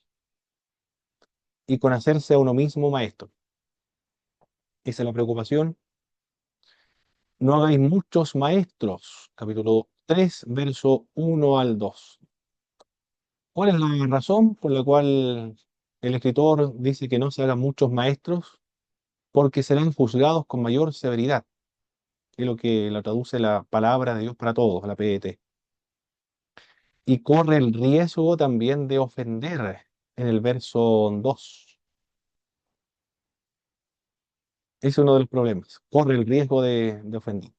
y con hacerse a uno mismo maestro. Esa es la preocupación. No hagáis muchos maestros. Capítulo 3, verso 1 al 2. ¿Cuál es la razón por la cual el escritor dice que no se hagan muchos maestros? Porque serán juzgados con mayor severidad, que es lo que lo traduce la palabra de Dios para todos, la PET. Y corre el riesgo también de ofender en el verso 2. Es uno de los problemas. Corre el riesgo de ofender.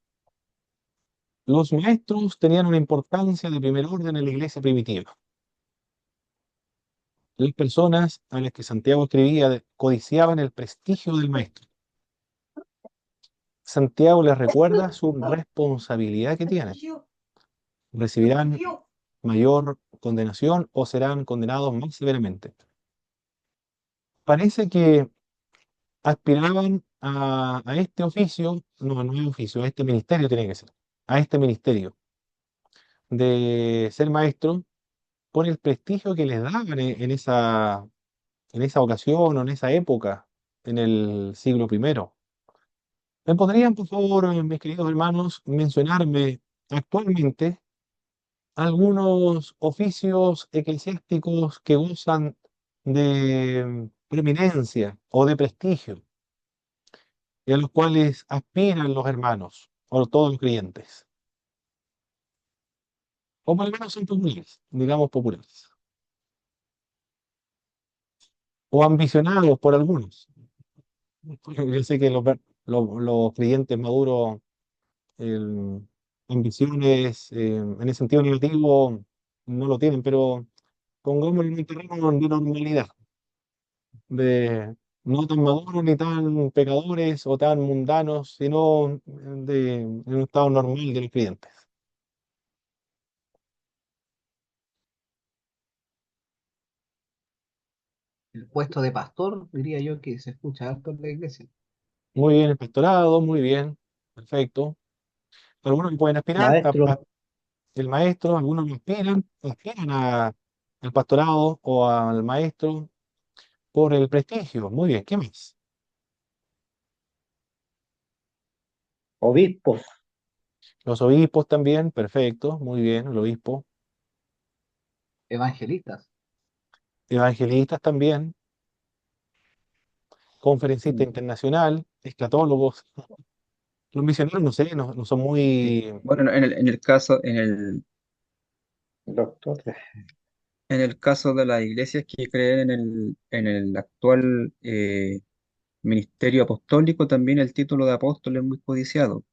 Los maestros tenían una importancia de primer orden en la iglesia primitiva. Las personas a las que Santiago escribía codiciaban el prestigio del maestro. Santiago les recuerda su responsabilidad que tienen. Recibirán mayor condenación o serán condenados más severamente. Parece que aspiraban a este oficio, no, no es oficio, a este ministerio tiene que ser, a este ministerio de ser maestro por el prestigio que les daban en esa ocasión o en esa época, en el siglo primero. ¿Me podrían, por favor, mis queridos hermanos, mencionarme actualmente algunos oficios eclesiásticos que gozan de preeminencia o de prestigio y a los cuales aspiran los hermanos o todos los creyentes? O por lo menos son populares, digamos populares, o ambicionados por algunos. Yo sé que los creyentes maduros, eh, ambiciones en el sentido negativo no lo tienen, pero pongámoslo en un terreno de normalidad, de no tan maduros ni tan pecadores o tan mundanos, sino en un estado normal de los creyentes. El puesto de pastor, diría yo, que se escucha harto en la iglesia. Muy bien el pastorado, muy bien, perfecto. Algunos pueden aspirar Maestro, el maestro, algunos lo aspiran al pastorado o al maestro por el prestigio. Muy bien, ¿qué más? obispos, Los obispos también, perfecto, muy bien, el obispo. evangelistas. evangelistas también, conferencistas Mm. internacional, escatólogos. Los misioneros, no sé, no son Sí. muy... Bueno, en el caso, Doctor. en el caso de las iglesias que creen en el actual ministerio apostólico, también el título de apóstol es muy codiciado.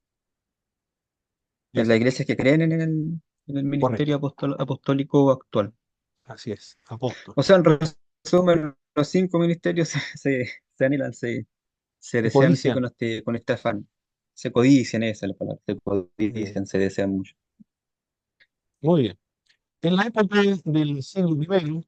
En las Eso, iglesias que creen en el ministerio correcto, apostólico actual. así es, apóstol. O sea, en resumen, los cinco ministerios se anhelan, se Se desean así codician. con este afán. Se codician, esa es la palabra. Se Mm, codician, se desean mucho. muy bien. En la época del siglo primero,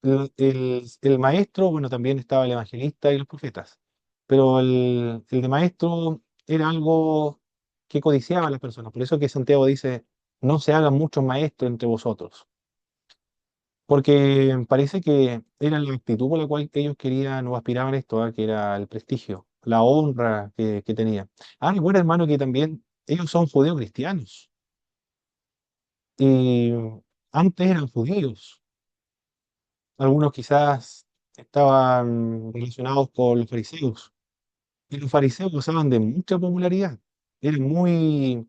el maestro, bueno, también estaba el evangelista y los profetas, pero el de maestro era algo que codiciaba a las personas. Por eso que Santiago dice, no se hagan muchos maestros entre vosotros, porque parece que era la actitud por la cual ellos querían o aspiraban a esto, que era el prestigio, la honra que tenían. Ah, recuerda, hermano, que también ellos son judíos cristianos y antes eran judíos. Algunos quizás estaban relacionados con los fariseos. Y los fariseos gozaban de mucha popularidad. Eran muy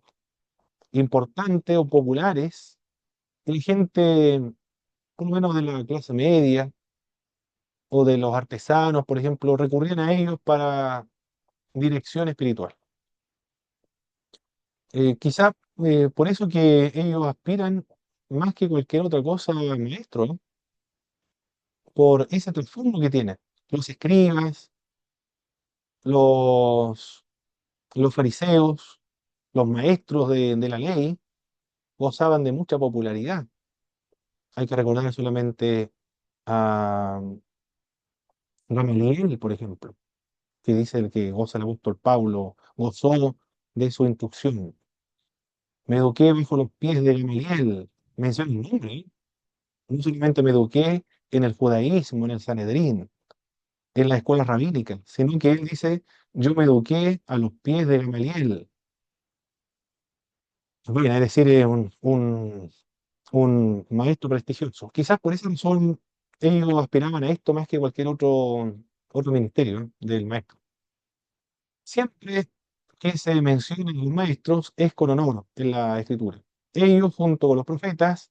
importantes o populares. Y gente, por lo menos de la clase media o de los artesanos, por ejemplo, recurrían a ellos para dirección espiritual. Quizás por eso que ellos aspiran más que cualquier otra cosa a maestro, ¿no? Por ese trasfondo que tienen. Los escribas, los los fariseos, los maestros de la ley, gozaban de mucha popularidad. Hay que recordar solamente a Gamaliel, por ejemplo, que dice el que goza el apóstol Pablo, gozó de su instrucción. Me eduqué bajo los pies de Gamaliel. Menciona el nombre, ¿eh? No solamente me eduqué en el judaísmo, en el Sanedrín, en la escuela rabínica, sino que él dice, yo me eduqué a los pies de Gamaliel. Bueno, es decir, un maestro prestigioso. Quizás por esa razón ellos aspiraban a esto más que cualquier otro ministerio, ¿no? Del maestro. Siempre que se mencionan los maestros es con honor en la escritura. Ellos, junto con los profetas,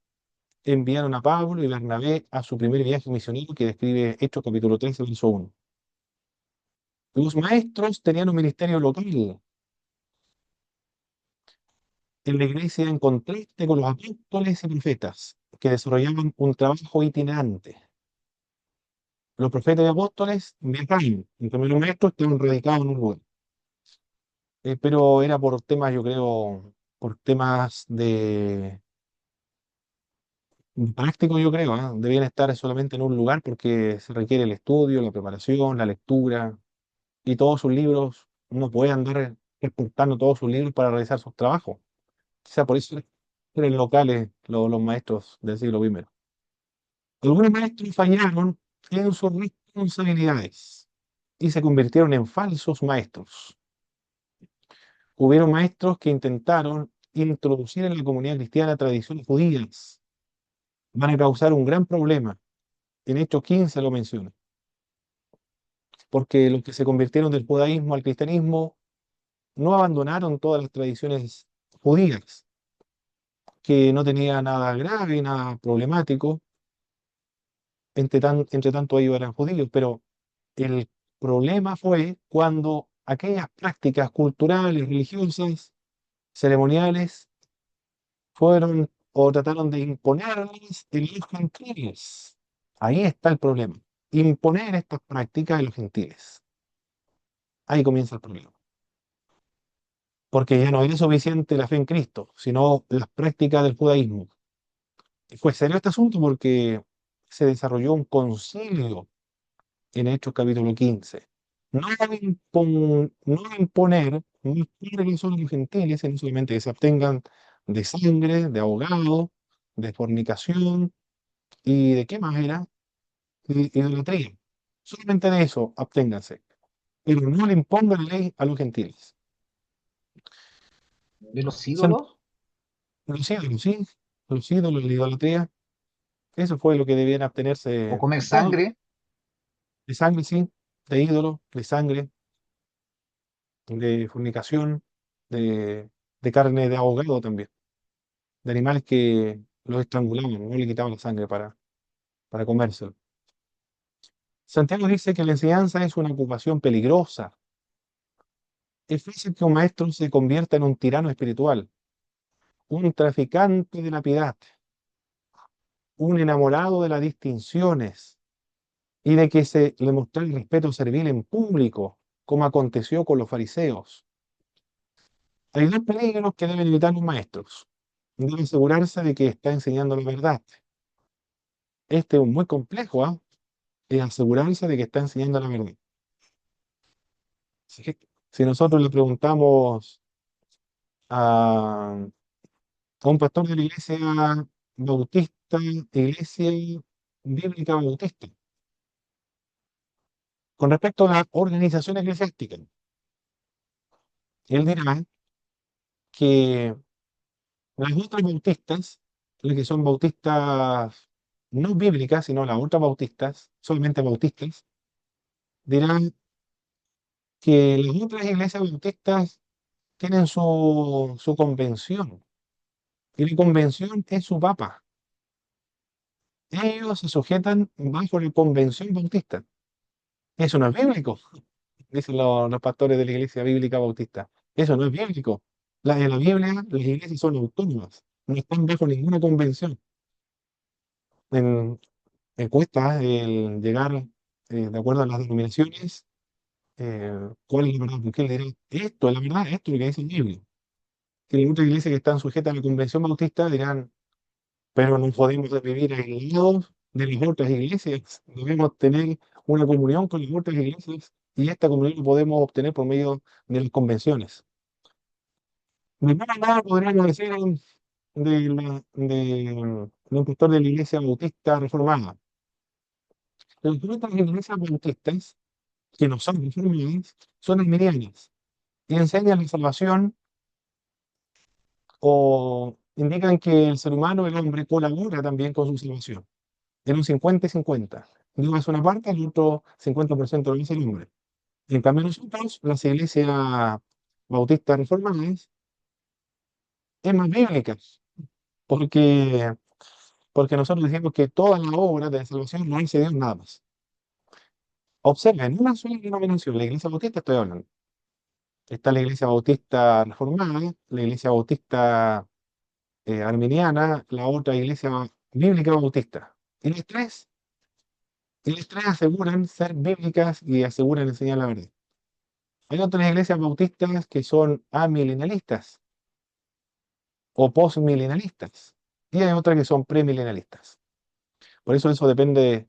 enviaron a Pablo y Bernabé a su primer viaje misionero que describe Hechos capítulo 13, verso 1. Los maestros tenían un ministerio local en la iglesia en contraste con los apóstoles y profetas, que desarrollaban un trabajo itinerante. Los profetas y apóstoles viajaban, en cambio los maestros estaban radicados en un lugar. Pero era por temas, yo creo, por temas de práctico, yo creo, ¿ah? Debían estar solamente en un lugar porque se requiere el estudio, la preparación, la lectura y todos sus libros. No puede andar exportando todos sus libros para realizar sus trabajos. Quizá por eso eran locales los maestros del siglo primero. Algunos maestros fallaron en sus responsabilidades y se convirtieron en falsos maestros. Hubieron maestros que intentaron introducir en la comunidad cristiana tradiciones judías. Van a causar un gran problema. En Hechos 15 lo menciona. Porque los que se convirtieron del judaísmo al cristianismo no abandonaron todas las tradiciones judías, que no tenía nada grave, nada problemático. Entre tanto ellos eran judíos, pero el problema fue cuando aquellas prácticas culturales, religiosas, ceremoniales, fueron o trataron de imponerles en los gentiles. Ahí está el problema. Imponer estas prácticas a los gentiles. Ahí comienza el problema. Porque ya no era suficiente la fe en Cristo, sino las prácticas del judaísmo. Y fue serio este asunto porque se desarrolló un concilio en Hechos capítulo 15. No no imponer más cargas sobre los gentiles, sino solamente que se abstengan de sangre, de ahogado, de fornicación y de qué más era, idolatría. Solamente de eso absténganse, pero no le impongan la ley a los gentiles. De los Sant- ídolos. los ídolos, ¿sí? los ídolos, la idolatría. Eso fue lo que debían O abstenerse comer todos, sangre. de sangre, sí, de ídolos, de sangre, de fornicación, de carne de ahogado también, de animales que los estrangulaban, no le quitaban la sangre para comérselo. Santiago dice que la enseñanza es una ocupación peligrosa. Es fácil que un maestro se convierta en un tirano espiritual, un traficante de la piedad, un enamorado de las distinciones y de que se le mostrara el respeto servil en público, como aconteció con los fariseos. Hay dos peligros que deben evitar los maestros. Debe asegurarse de que está enseñando la verdad. Este es muy complejo, ¿ah? Es asegurarse de que está enseñando la verdad. Si nosotros le preguntamos a un pastor de la iglesia bautista, iglesia bíblica bautista, con respecto a la organización eclesiástica, él dirá que las otras bautistas, las que son bautistas no bíblicas, sino las otras bautistas, solamente bautistas, dirán que las otras iglesias bautistas tienen su convención, y la convención es su papa. Ellos se sujetan bajo la convención bautista. Eso no es bíblico, dicen los pastores de la iglesia bíblica bautista. Eso no es bíblico. En la Biblia, las iglesias son autónomas, no están bajo ninguna convención. En, cuesta el llegar, de acuerdo a las denominaciones, cuál es la verdad, porque él dirá, esto es la verdad, esto es lo que dice el Biblia. Que las otras iglesias que están sujetas a la convención bautista dirán, pero no podemos vivir aislados de las otras iglesias, debemos tener una comunión con las otras iglesias y esta comunión la podemos obtener por medio de las convenciones. De nada, nada podríamos decir de un pastor de la iglesia bautista reformada. Las otras iglesias bautistas que no son reformadas son arminianas y enseñan la salvación o indican que el ser humano, el hombre, colabora también con su salvación, en un 50 y 50. Dios es una parte, el otro 50% lo hace el hombre. En cambio, nosotros, las iglesias bautistas reformadas, es más bíblica, porque, porque nosotros decimos que toda la obra de salvación no hace Dios nada más. Observa, en una sola denominación, la iglesia bautista estoy hablando. Está la iglesia bautista reformada, la iglesia bautista arminiana, la otra iglesia bíblica bautista. Y las tres aseguran ser bíblicas y aseguran enseñar la verdad. Hay otras iglesias bautistas que son amilenialistas o postmilenialistas. Y hay otras que son premilenialistas. Por eso depende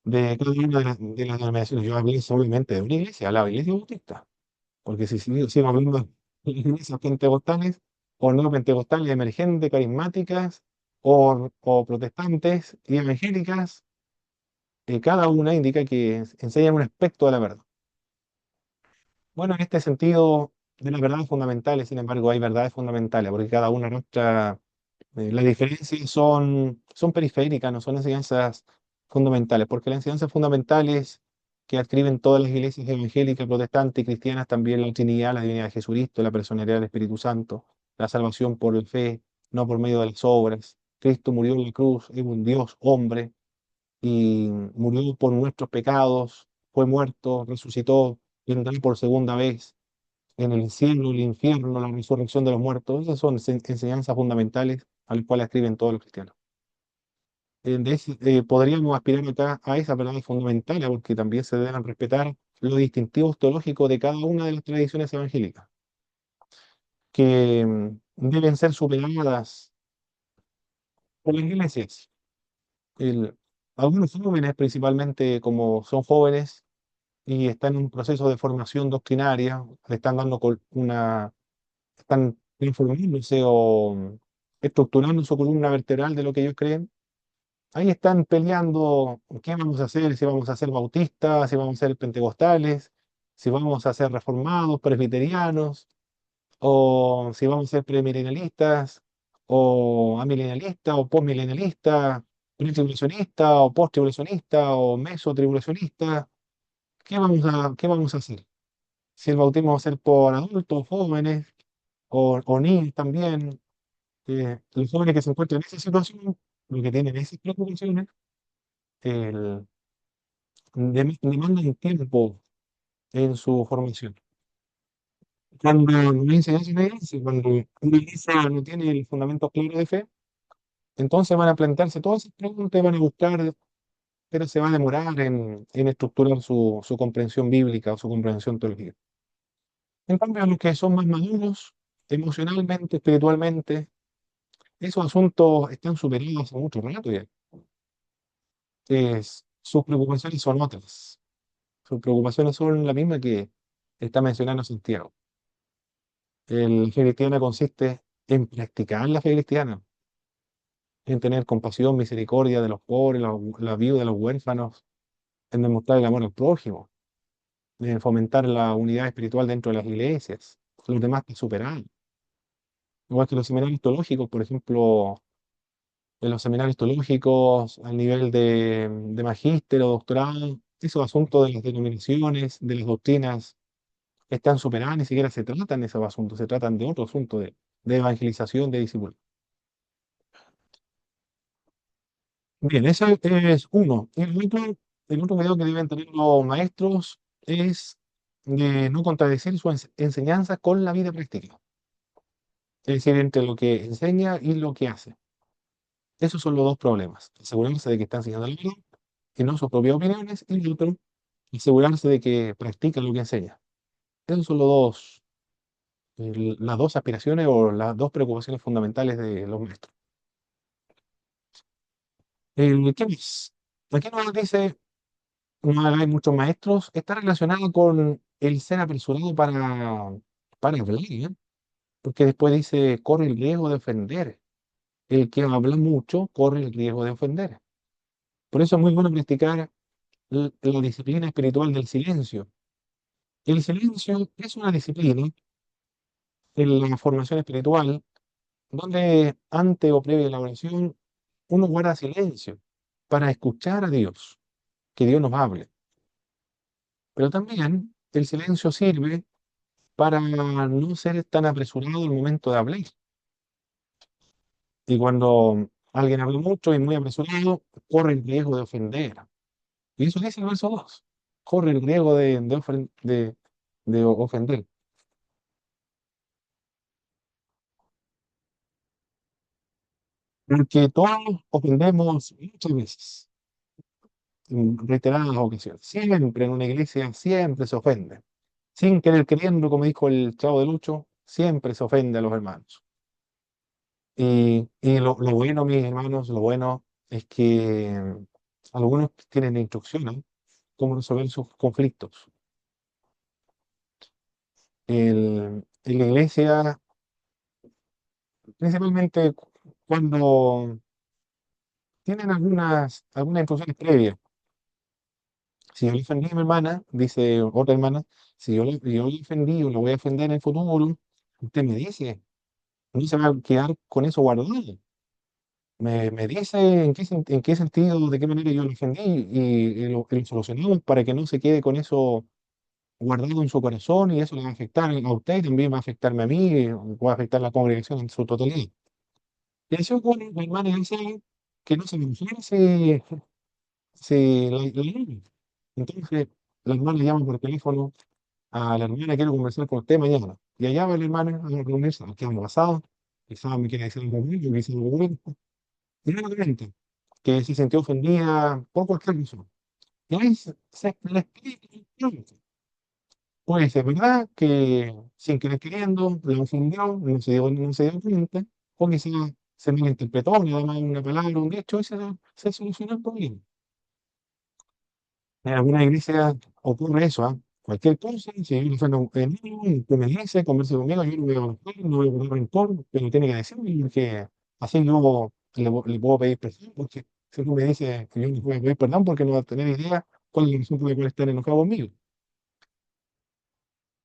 de cada una de las denominaciones. Yo hablé solamente de una iglesia, la iglesia bautista. Porque si sigo hablando de iglesias pentecostales o no pentecostales, emergentes, carismáticas o protestantes y evangélicas, cada una indica que enseñan un aspecto de la verdad. Bueno, en este sentido de las verdades fundamentales, sin embargo, hay verdades fundamentales, porque cada una nuestra, las diferencias son periféricas, no son enseñanzas fundamentales, porque las enseñanzas fundamentales que adscriben todas las iglesias evangélicas, protestantes y cristianas, también la Trinidad, la divinidad de Jesucristo, la personalidad del Espíritu Santo, la salvación por la fe, no por medio de las obras. Cristo murió en la cruz, es un Dios hombre, y murió por nuestros pecados, fue muerto, resucitó, vendrá por segunda vez en el cielo, el infierno, la resurrección de los muertos. Esas son enseñanzas fundamentales a las cuales escriben todos los cristianos. Podríamos aspirar acá a esas verdades fundamentales porque también se deben respetar los distintivos teológicos de cada una de las tradiciones evangélicas, que deben ser superadas por las iglesias. El- Algunos jóvenes, principalmente como son jóvenes, y están en un proceso de formación doctrinaria, le están dando están informándose o estructurando su columna vertebral de lo que ellos creen. Ahí están peleando qué vamos a hacer, si vamos a ser bautistas, si vamos a ser pentecostales, si vamos a ser reformados, presbiterianos, o si vamos a ser premilenialistas, o amilenialista, o postmilenialista, pretribulacionista, o posttribulacionista, o mesotribulacionista. ¿Qué vamos a hacer? Si el bautismo va a ser por adultos, jóvenes, o niños también, los jóvenes que se encuentran en esa situación, los que tienen esas preocupaciones, el, demandan tiempo en su formación. Cuando no enseñanza no hay avance, cuando una iglesia no tiene el fundamento claro de fe, entonces van a plantearse todas esas preguntas y van a buscar, pero se va a demorar en estructurar su comprensión bíblica o su comprensión teológica. En cambio, los que son más maduros, emocionalmente, espiritualmente, esos asuntos están superados hace mucho rato ya. Sus preocupaciones son otras. Sus preocupaciones son la misma que está mencionando Santiago. La fe cristiana consiste en practicar la fe cristiana, en tener compasión, misericordia de los pobres, la viuda, los huérfanos, en demostrar el amor al prójimo, en fomentar la unidad espiritual dentro de las iglesias. Los demás que superar. Igual que los seminarios teológicos, por ejemplo, en los seminarios teológicos a nivel de magíster o doctorado, esos asuntos de las denominaciones, de las doctrinas, están superados, ni siquiera se tratan de esos asuntos, se tratan de otro asunto de evangelización, de discípulos. Bien, ese es uno. El otro video que deben tener los maestros es de no contradecir su enseñanza con la vida práctica. Es decir, entre lo que enseña y lo que hace. Esos son los dos problemas. Asegurarse de que está enseñando la verdad y no sus propias opiniones, y el otro, asegurarse de que practica lo que enseña. Esos son las dos aspiraciones o las dos preocupaciones fundamentales de los maestros. ¿Qué más? Aquí nos dice, no hay muchos maestros, está relacionado con el ser apresurado para hablar, ¿eh? Porque después dice, corre el riesgo de ofender. El que habla mucho corre el riesgo de ofender. Por eso es muy bueno practicar la disciplina espiritual del silencio. El silencio es una disciplina en la formación espiritual donde antes o previo a la oración uno guarda silencio para escuchar a Dios, que Dios nos hable. Pero también el silencio sirve para no ser tan apresurado al momento de hablar. Y cuando alguien habla mucho y muy apresurado, corre el riesgo de ofender. Y eso dice el verso 2. Corre el riesgo de ofender. Porque todos ofendemos muchas veces, en reiteradas ocasiones. Siempre en una iglesia, siempre se ofende. Sin querer queriendo, como dijo el Chavo de Lucho, siempre se ofende a los hermanos. Y lo bueno, mis hermanos, lo bueno es que algunos tienen instrucciones cómo resolver sus conflictos. En la iglesia, principalmente cuando tienen algunas instrucciones previas. Si yo le ofendí a mi hermana, dice otra hermana, si yo le ofendí o lo voy a ofender en el futuro, usted me dice, no se va a quedar con eso guardado. Me dice en qué sentido, de qué manera yo lo ofendí y lo solucionamos para que no se quede con eso guardado en su corazón y eso le va a afectar a usted y también va a afectarme a mí, va a afectar a la congregación en su totalidad. Y eso es bueno, la hermana ya sabe que no se menciona si la llama. Entonces, la hermana llama por teléfono a la hermana, quiero conversar con usted mañana. Y allá va la hermana a reunirse, ¿qué han pasado? Quizás me quiere decir algo mío, quizás algo bueno. Y no comenta que se sintió ofendida por cualquier razón. Y ahí le explica. Puede ser verdad que sin querer queriendo la ofendió, no se dio cuenta, o quizás se malinterpretó, nada más una palabra, un dicho, y se solucionó el problema. En algunas iglesias ocurre eso, ¿ah? Cualquier cosa, si hay una persona en mí, que me dice, converse conmigo, yo no voy a enojar, no voy a poner rencor, pero tiene que decirme, porque así yo le puedo pedir perdón, porque si tú me dices que yo no puedo pedir perdón porque no va a tener idea cuál es la razón por la cual estar enojado conmigo.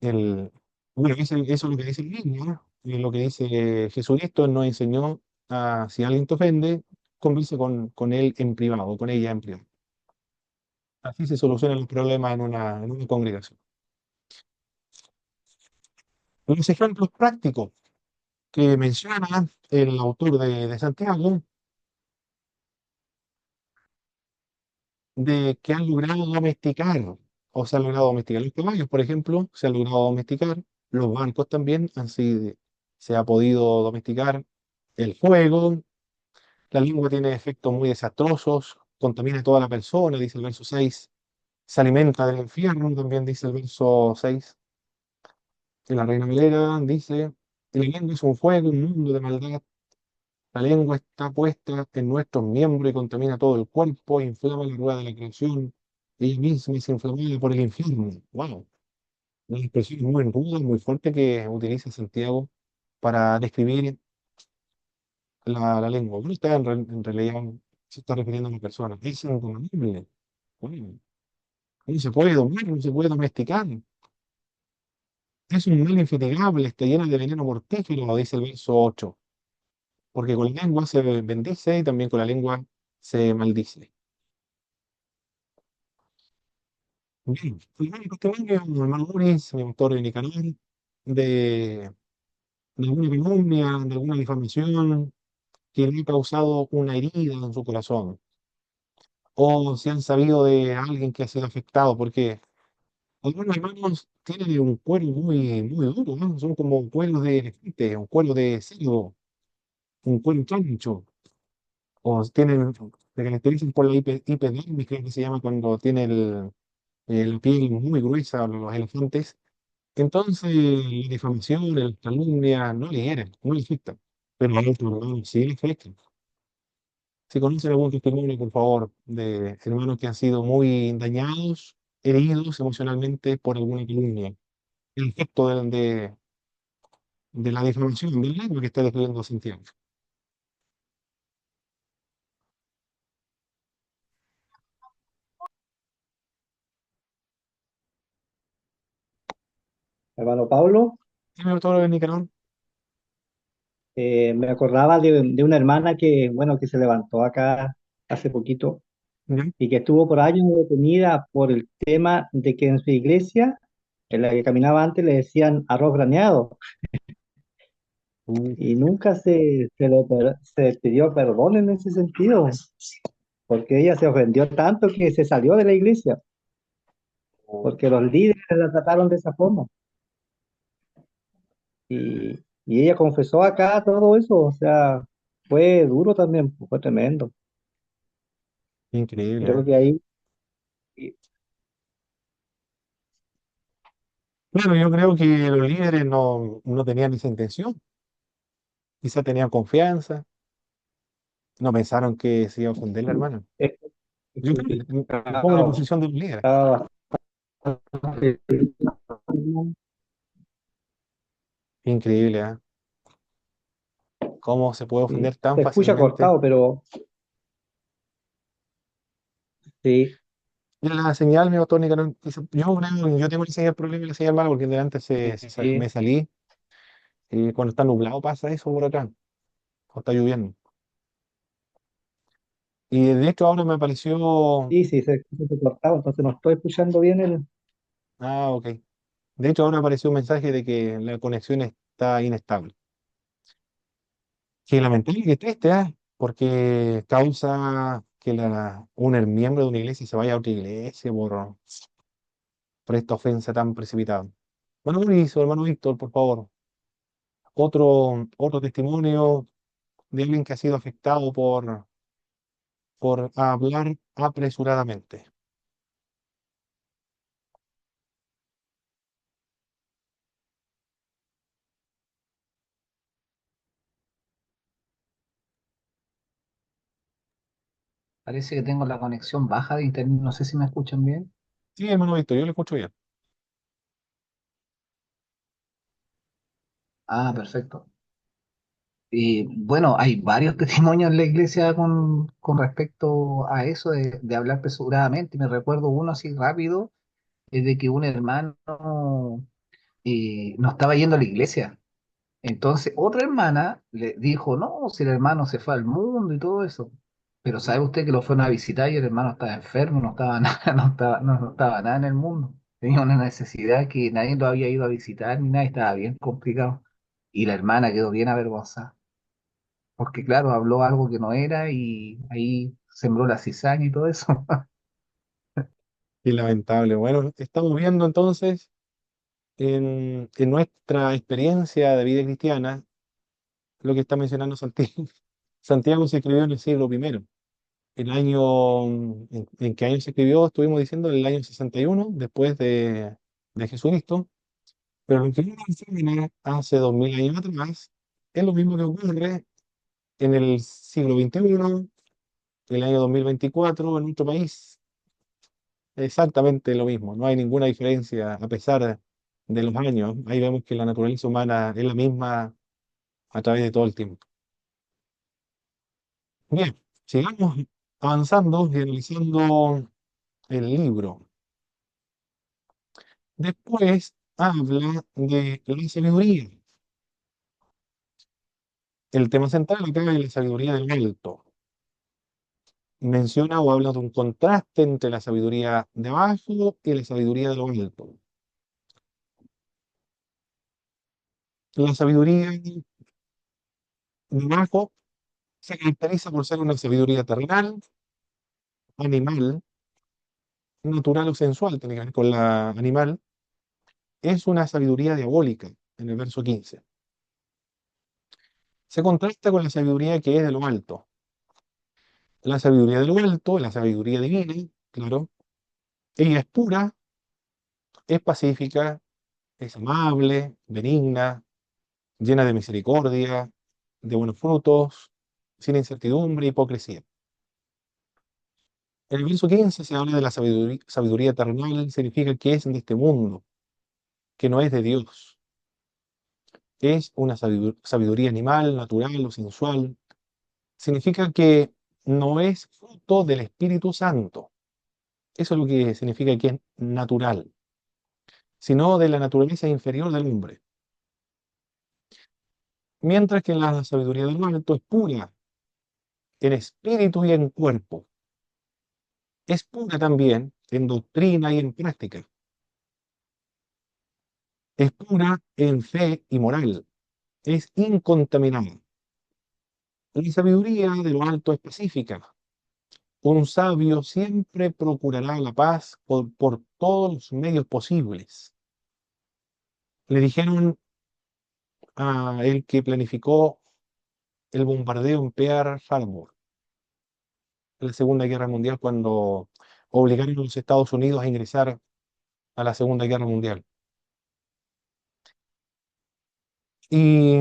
El, bueno, eso es lo que dice el libro, ¿no? Y lo que dice Jesucristo, él nos enseñó Si alguien te ofende, conversa con él en privado, con ella en privado. Así se solucionan los problemas en una congregación. Los ejemplos prácticos que menciona el autor de Santiago, de que han logrado domesticar, o se han logrado domesticar los caballos, por ejemplo, se han logrado domesticar, los barcos también, así se ha podido domesticar el fuego, la lengua tiene efectos muy desastrosos, contamina a toda la persona, dice el verso 6, se alimenta del infierno, también dice el verso 6, en la Reina Valera dice, la lengua es un fuego, un mundo de maldad. La lengua está puesta en nuestros miembros y contamina todo el cuerpo, inflama la rueda de la creación, ella misma es inflamada por el infierno. Wow, una expresión muy ruda, muy fuerte que utiliza Santiago para describir la lengua. No está en realidad, se está refiriendo a una persona. Es indomable. Wow, no se puede domar, no se puede domesticar. Es un mal infatigable, está llena de veneno mortífero, dice el verso 8. Porque con la lengua se bendice y también con la lengua se maldice. Bien, primero testimonio, hermano Boris, mi autor de Nicanor, de, de alguna calumnia, de alguna difamación que le ha causado una herida en su corazón, o si han sabido de alguien que ha sido afectado, porque algunos hermanos tienen un cuero muy duro, ¿no? Son como cueros de elefante, un cuero de cerdo, un cuero chancho, o tienen, se caracterizan por la hiperdermis, creo que se llama cuando tiene la piel muy gruesa, los elefantes. Entonces, la difamación, la calumnia no le hieren, no le afectan, pero a otros hermanos sí le afectan. Si conocen algún testimonio, por favor, de hermanos que han sido muy dañados, heridos emocionalmente por alguna calumnia, el efecto de la difamación del lengua que está describiendo Santiago. Hermano Pablo, ¿Sí me gustó lo de Nicanor? me acordaba de una hermana que, bueno, que se levantó acá hace poquito ¿Ya? y que estuvo por años detenida por el tema de que en su iglesia, en la que caminaba antes, le decían arroz graneado Uh, y nunca se pidió perdón en ese sentido, porque ella se ofendió tanto que se salió de la iglesia, porque los líderes la trataron de esa forma. Y ella confesó acá todo eso, o sea, fue duro también, pues, fue tremendo. increíble, Yo ¿eh? creo que ahí, Claro, yo creo que los líderes no tenían esa intención, quizá tenían confianza, no pensaron que se iba a ofender la hermana. es Yo creo, me pongo en la complicado, posición de los líderes. estaba bastante- Increíble, ¿eh? ¿Cómo se puede sí. ofender tan Se escucha fácilmente? cortado, pero sí, Y la señal miotónica, yo tengo la señal problema y la señal mala porque delante sí, me salí y cuando está nublado pasa eso por acá, o está lloviendo. Y de hecho ahora me apareció, sí, se escucha cortado, entonces no estoy escuchando bien el... ok. De hecho ahora apareció un mensaje de que la conexión está inestable. Qué lamentable, qué triste, ¿ah? Porque causa que un miembro de una iglesia se vaya a otra iglesia por esta ofensa tan precipitada. Hermano Mauricio, hermano Víctor, por favor, otro testimonio de alguien que ha sido afectado por hablar apresuradamente. Parece que tengo la conexión baja de internet, no sé si me escuchan bien. Sí, hermano Víctor, yo le escucho bien. Ah, perfecto. Y bueno, hay varios testimonios en la iglesia con respecto a eso de hablar apresuradamente. Y me recuerdo uno así rápido, es de que un hermano no estaba yendo a la iglesia. Entonces, otra hermana le dijo, no, si el hermano se fue al mundo y todo eso. Pero ¿sabe usted que lo fueron a visitar y el hermano estaba enfermo, no estaba nada, no estaba nada en el mundo? Tenía una necesidad que nadie lo había ido a visitar ni nada, y estaba bien complicado. Y la hermana quedó bien avergonzada, porque claro, habló algo que no era y ahí sembró la cizaña y todo eso. Qué lamentable. Bueno, estamos viendo entonces en nuestra experiencia de vida cristiana lo que está mencionando Santiago. Santiago se escribió en el siglo primero. El año, ¿en qué año se escribió? Estuvimos diciendo en el año 61 después de Jesucristo. Pero lo que uno enseña hace 2000 años atrás es lo mismo que ocurre en el siglo XXI, el año 2024 en nuestro país. Exactamente lo mismo, no hay ninguna diferencia a pesar de los años. Ahí vemos que la naturaleza humana es la misma a través de todo el tiempo. Bien, sigamos avanzando y analizando el libro. Después habla de la sabiduría. El tema central acá es la sabiduría del alto. Menciona o habla de un contraste entre la sabiduría de abajo y la sabiduría de lo alto. La sabiduría de abajo se caracteriza por ser una sabiduría terrenal, animal, natural o sensual, tiene que ver con la animal. Es una sabiduría diabólica, en el verso 15. Se contrasta con la sabiduría que es de lo alto. La sabiduría de lo alto, la sabiduría divina, claro, ella es pura, es pacífica, es amable, benigna, llena de misericordia, de buenos frutos, sin incertidumbre e hipocresía. En el verso 15 se habla de la sabiduría terrenal, significa que es de este mundo, que no es de Dios. Es una sabiduría animal, natural o sensual. Significa que no es fruto del Espíritu Santo. Eso es lo que significa que es natural, sino de la naturaleza inferior del hombre. Mientras que la sabiduría del alto es pura en espíritu y en cuerpo. Es pura también en doctrina y en práctica. Es pura en fe y moral. Es incontaminada. La sabiduría de lo alto es pacífica. Un sabio siempre procurará la paz por todos los medios posibles. Le dijeron a el que planificó el bombardeo en Pearl Harbor en la Segunda Guerra Mundial cuando obligaron a los Estados Unidos a ingresar a la Segunda Guerra Mundial. Y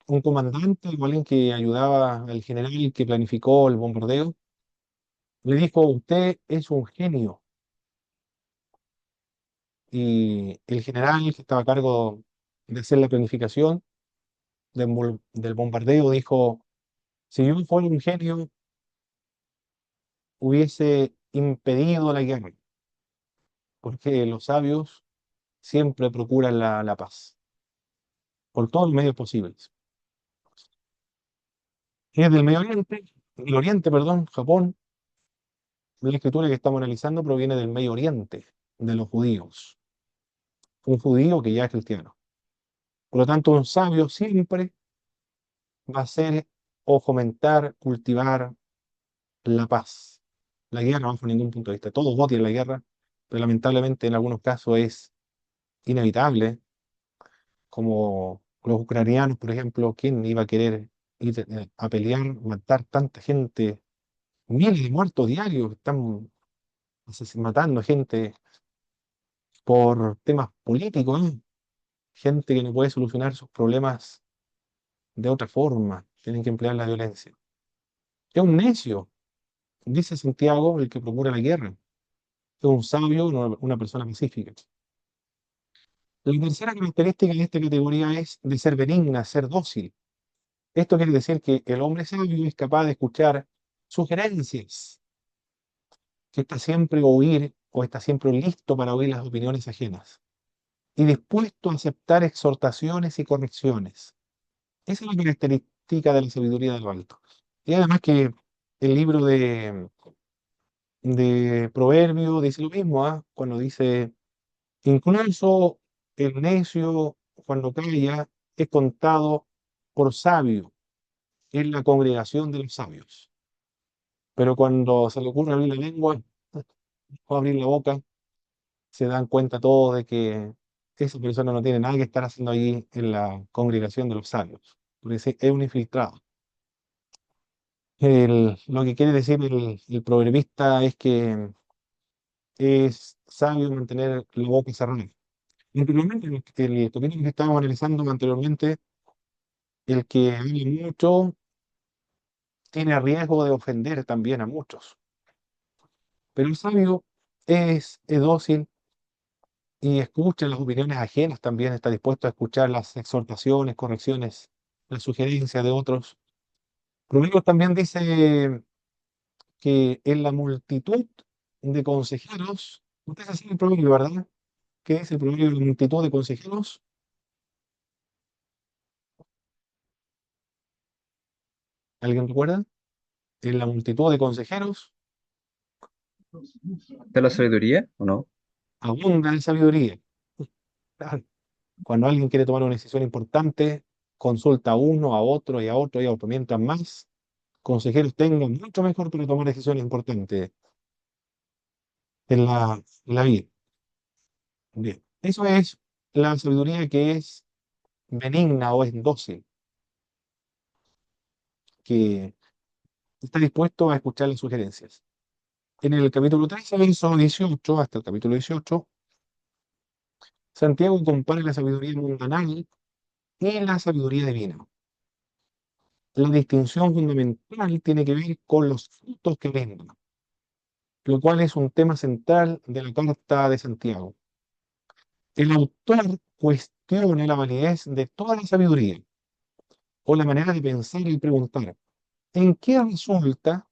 un comandante, o alguien que ayudaba al general que planificó el bombardeo, le dijo, usted es un genio. Y el general que estaba a cargo de hacer la planificación del bombardeo dijo, si yo fuera un genio, hubiese impedido la guerra, porque los sabios siempre procuran la paz, por todos los medios posibles. Es del Medio Oriente, del Oriente, perdón, Japón. La escritura que estamos analizando proviene del Medio Oriente, de los judíos. Un judío que ya es cristiano. Por lo tanto, un sabio siempre va a ser o fomentar, cultivar la paz. La guerra, bajo ningún punto de vista. Todos odian la guerra, pero lamentablemente en algunos casos es inevitable, como los ucranianos, por ejemplo. ¿Quién iba a querer ir a pelear, matar tanta gente? Miles de muertos diarios, están matando gente por temas políticos, ¿eh? Gente que no puede solucionar sus problemas de otra forma, tienen que emplear la violencia. Es un necio, dice Santiago, el que procura la guerra. Es un sabio, una persona pacífica. La tercera característica de esta categoría es de ser benigna, ser dócil. Esto quiere decir que el hombre sabio es capaz de escuchar sugerencias, que está siempre listo para oír las opiniones ajenas. y dispuesto a aceptar exhortaciones y correcciones. Esa es la característica de la sabiduría de lo alto. Y además que el libro de Proverbios dice lo mismo, ¿ah? Cuando dice, incluso el necio, cuando calla, es contado por sabio en la congregación de los sabios. Pero cuando se le ocurre abrir la lengua o abrir la boca, se dan cuenta todos de que esa persona no tiene nada que estar haciendo ahí en la congregación de los sabios, porque es un infiltrado. Lo que quiere decir el proverbista es que es sabio mantener la boca cerrada. Anteriormente, el capítulo que estábamos analizando anteriormente, el que habla mucho tiene riesgo de ofender también a muchos. Pero el sabio es dócil y escucha las opiniones ajenas también, está dispuesto a escuchar las exhortaciones, correcciones, las sugerencias de otros. Proverbios también dice que en la multitud de consejeros, ustedes hacen el proverbio, ¿verdad? ¿Qué es el proverbio de la multitud de consejeros? ¿Alguien recuerda? En la multitud de consejeros ¿De la sabiduría o no? abunda la sabiduría. Claro. Cuando alguien quiere tomar una decisión importante, consulta a uno, a otro y a otro y a otro. Mientras más consejeros tengan, mucho mejor para tomar decisiones importantes en la vida. Bien. Eso es la sabiduría que es benigna o es dócil, que está dispuesto a escuchar las sugerencias. En el capítulo 13, verso 18, hasta el capítulo 18, Santiago compara la sabiduría mundanal y la sabiduría divina. La distinción fundamental tiene que ver con los frutos que venden, lo cual es un tema central de la carta de Santiago. El autor cuestiona la validez de toda la sabiduría o la manera de pensar y preguntar. ¿En qué resulta?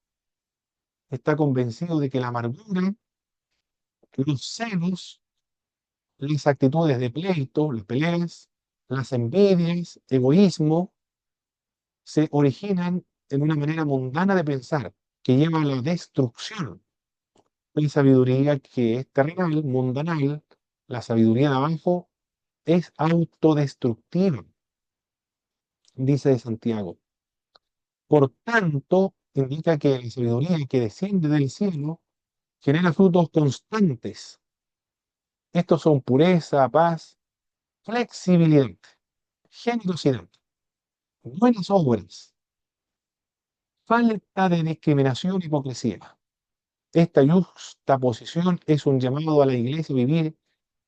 Está convencido de que la amargura, los celos, las actitudes de pleito, las peleas, las envidias, egoísmo, se originan en una manera mundana de pensar que lleva a la destrucción. La sabiduría que es terrenal, mundanal, la sabiduría de abajo, es autodestructiva, dice de Santiago. Por tanto, indica que la sabiduría que desciende del cielo genera frutos constantes. Estos son pureza, paz, flexibilidad, generosidad, buenas obras, falta de discriminación y hipocresía. Esta juxtaposición es un llamado a la iglesia a vivir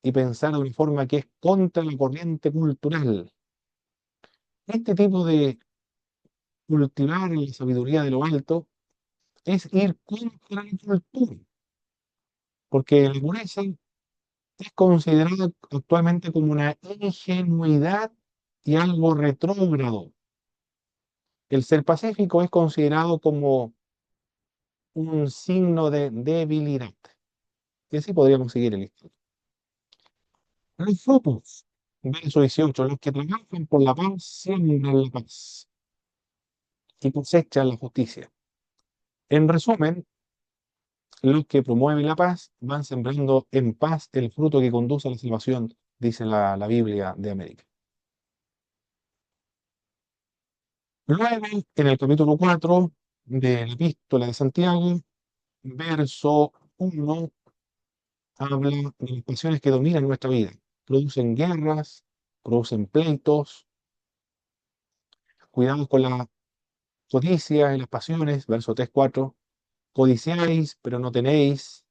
y pensar de una forma que es contra la corriente cultural. Este tipo de cultivar la sabiduría de lo alto es ir contra la cultura, porque la pureza es considerada actualmente como una ingenuidad y algo retrógrado. El ser pacífico es considerado como un signo de debilidad. Y así podríamos seguir el listado. Los frutos, verso 18, los que trabajan por la paz siembran la paz y cosechan la justicia. En resumen, los que promueven la paz van sembrando en paz el fruto que conduce a la salvación, dice la Biblia de América. Luego, en el capítulo 4 de la Epístola de Santiago, verso 1, habla de las pasiones que dominan nuestra vida. Producen guerras, producen pleitos, cuidado con la codicia y las pasiones, verso 3, 4. Codiciáis, pero no tenéis,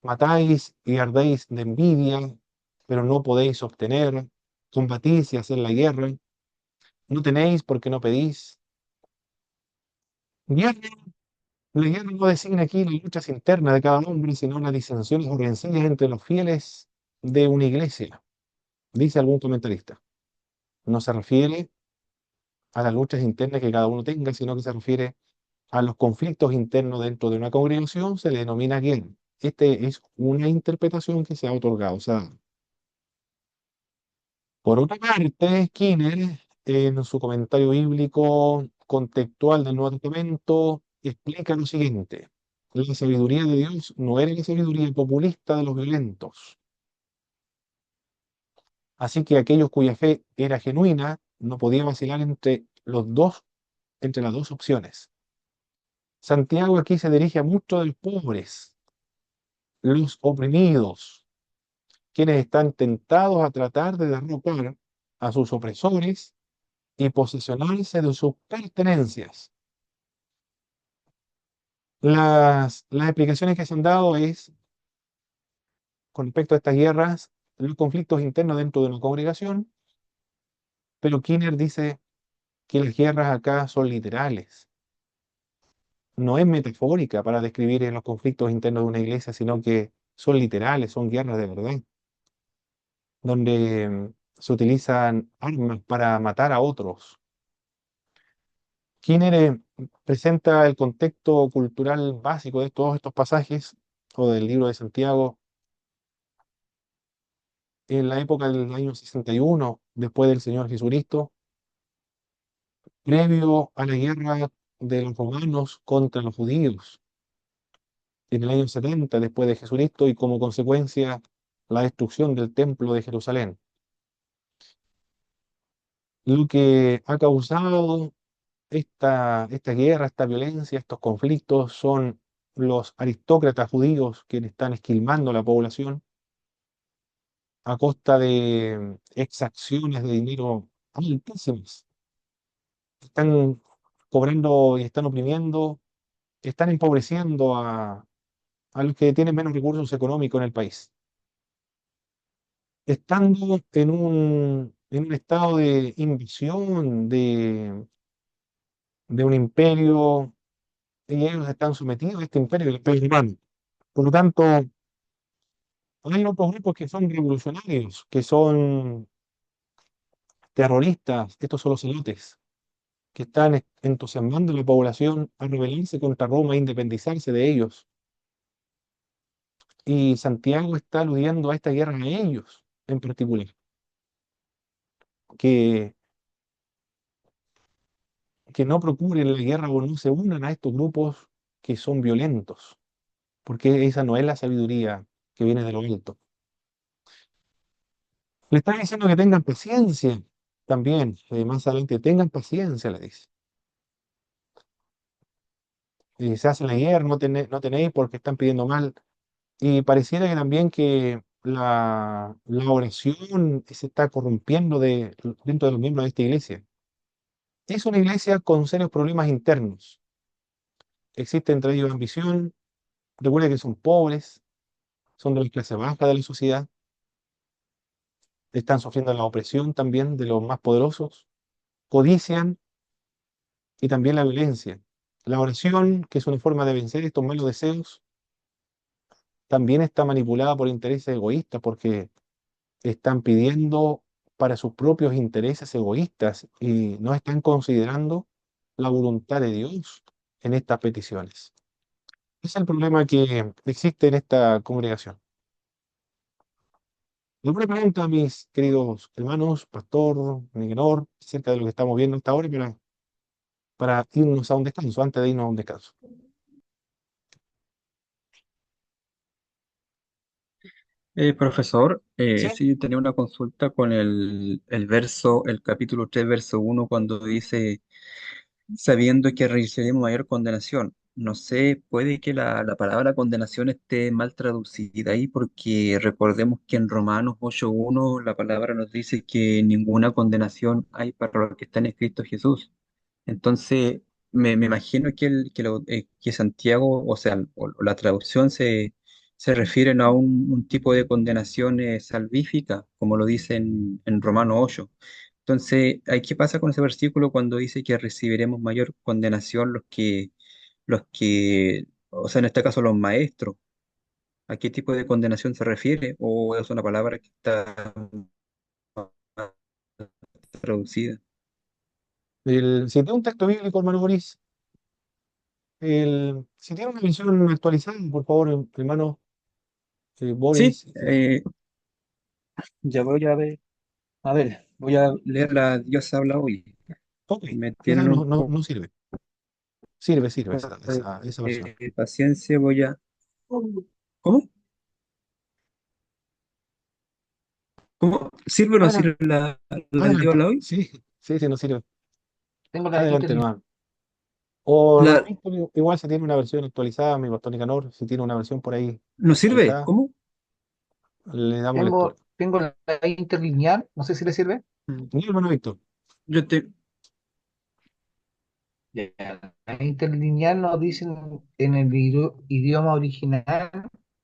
matáis y ardéis de envidia, pero no podéis obtener, combatís y hacéis la guerra, no tenéis porque no pedís. Guerra, la guerra no designa aquí las luchas internas de cada hombre, sino las disensiones o rencillas entre los fieles de una iglesia, dice algún comentarista. No se refiere a las luchas internas que cada uno tenga, sino que se refiere a los conflictos internos dentro de una congregación, se le denomina guerra. Esta es una interpretación que se ha otorgado. O sea, Por otra parte, Skinner, en su comentario bíblico contextual del Nuevo Testamento, explica lo siguiente. La sabiduría de Dios no era la sabiduría populista de los violentos. Así que aquellos cuya fe era genuina no podían vacilar entre las dos opciones. Santiago aquí se dirige a muchos de los pobres, los oprimidos, quienes están tentados a tratar de derrocar a sus opresores y posesionarse de sus pertenencias. Las explicaciones que se han dado es, con respecto a estas guerras, los conflictos internos dentro de una congregación, pero Kinner dice que las guerras acá son literales. No es metafórica para describir los conflictos internos de una iglesia, sino que son literales, son guerras de verdad, donde se utilizan armas para matar a otros. Skinner presenta el contexto cultural básico de todos estos pasajes o del libro de Santiago en la época del año 61 después del Señor Jesucristo, previo a la guerra de los romanos contra los judíos, en el año 70 después de Jesucristo y como consecuencia la destrucción del templo de Jerusalén. Lo que ha causado esta guerra, esta violencia, estos conflictos son los aristócratas judíos quienes están esquilmando a la población a costa de exacciones de dinero altísimas. Están cobrando y están oprimiendo, están empobreciendo a los que tienen menos recursos económicos en el país. Estando en un estado de invasión de un imperio, y ellos están sometidos a este imperio, el imperio romano. Por lo tanto, hay otros grupos que son revolucionarios, que son terroristas, estos son los celotes, que están entusiasmando a la población a rebelarse contra Roma, a independizarse de ellos. Y Santiago está aludiendo a esta guerra a ellos en particular, que, que no procuren la guerra o no se unan a estos grupos que son violentos, porque esa no es la sabiduría que viene de lo alto. Le está diciendo que tengan paciencia también, más adelante, tengan paciencia, le dice. Y se hacen la guerra, no tenéis porque están pidiendo mal. Y pareciera que también que la oración se está corrompiendo dentro de los miembros de esta iglesia. Es una iglesia con serios problemas internos. Existe entre ellos ambición, recuerda que son pobres, son de la clase baja de la sociedad, están sufriendo la opresión también de los más poderosos, codician y también la violencia. La oración, que es una forma de vencer estos malos deseos, también está manipulada por intereses egoístas porque están pidiendo para sus propios intereses egoístas y no están considerando la voluntad de Dios en estas peticiones. Ese es el problema que existe en esta congregación. Yo le pregunto a mis queridos hermanos, pastor, Nicanor, acerca de lo que estamos viendo hasta ahora para irnos a un descanso, antes de irnos a un descanso. Profesor, ¿Sí? sí, yo tenía una consulta con el capítulo 3 verso uno cuando dice, sabiendo que recibiremos mayor condenación. No sé, puede que la palabra condenación esté mal traducida ahí, porque recordemos que en Romanos 8:1 la palabra nos dice que ninguna condenación hay para los que están en Cristo Jesús. Entonces, me imagino que Santiago, o sea, o la traducción se refieren a un tipo de condenación salvífica, como lo dice en Romano 8. Entonces, ¿qué pasa con ese versículo cuando dice que recibiremos mayor condenación o sea, en este caso los maestros? ¿A qué tipo de condenación se refiere? ¿O es una palabra que está mal traducida? Si tiene un texto bíblico, hermano Boris, si tiene una versión actualizada, por favor, hermano Sí, Boris. ya voy a ver. A ver, voy a leer la Dios habla hoy. Ok, Me esa tienen un no poco sirve. Sirve de esa versión. paciencia, voy a... ¿Cómo? ¿Cómo? ¿Sirve o no Adelante, sirve la Dios adelante. habla hoy? Sí, sí, no sirve. Tengo la Adelante, interlineal. hermano. O hermano La, Víctor, igual se tiene una versión actualizada, mi pastor Nicanor, si tiene una versión por ahí ¿no sirve? actualizada, ¿Cómo? le damos lectura. Tengo la interlineal, no sé si le sirve. Mm, ¿Y hermano Víctor? Yo te... Ya. La interlineal nos dicen en el idioma original,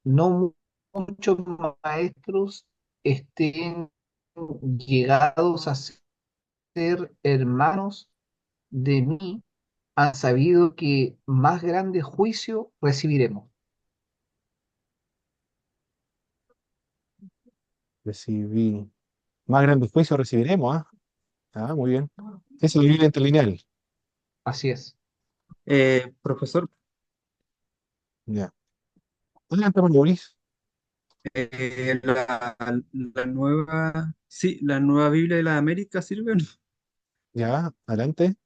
no muchos maestros estén llegados a ser hermanos de mí, han sabido que más grande juicio recibiremos. Recibí. Más grande juicio recibiremos, ¿ah? Ah, muy bien. Esa es la Biblia interlineal. Así es. profesor, Ya. Adelante, hermano Boris. la nueva... Sí, la nueva Biblia de la América sirve o no? Ya, adelante.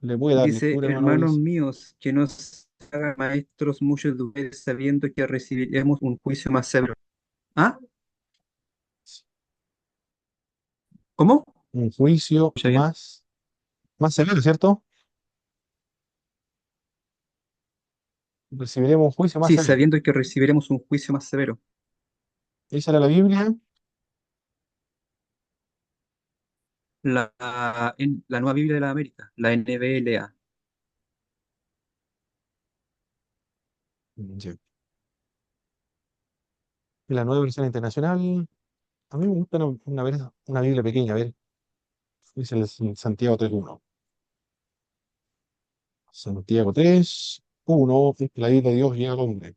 Le voy a dar Dice, lectura, hermano hermanos Boris. míos, que no se hagan maestros muchos de ustedes sabiendo que recibiremos un juicio más severo. ¿Ah? ¿Cómo? Un juicio ¿Escucha bien? más severo, ¿cierto? Recibiremos un juicio más Sí, severo. sabiendo que recibiremos un juicio más severo. Esa era la Biblia. La nueva Biblia de la América, la NBLA. Ya. Y la nueva versión internacional. A mí me gusta una Biblia pequeña, a ver. Dice el Santiago 3:1. Santiago 3:1. La Biblia de Dios llega al hombre.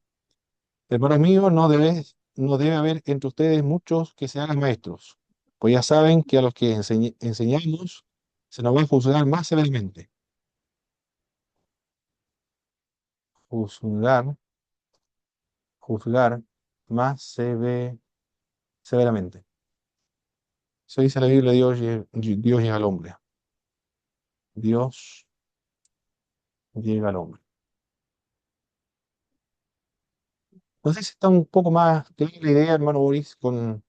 Hermanos míos, no debe haber entre ustedes muchos que se hagan maestros, pues ya saben que a los que enseñamos se nos va a juzgar más severamente. Juzgar, juzgar más severamente. Eso dice la Biblia, Dios llega al hombre. Dios llega al hombre. No sé si está un poco más clara la idea, hermano Boris, con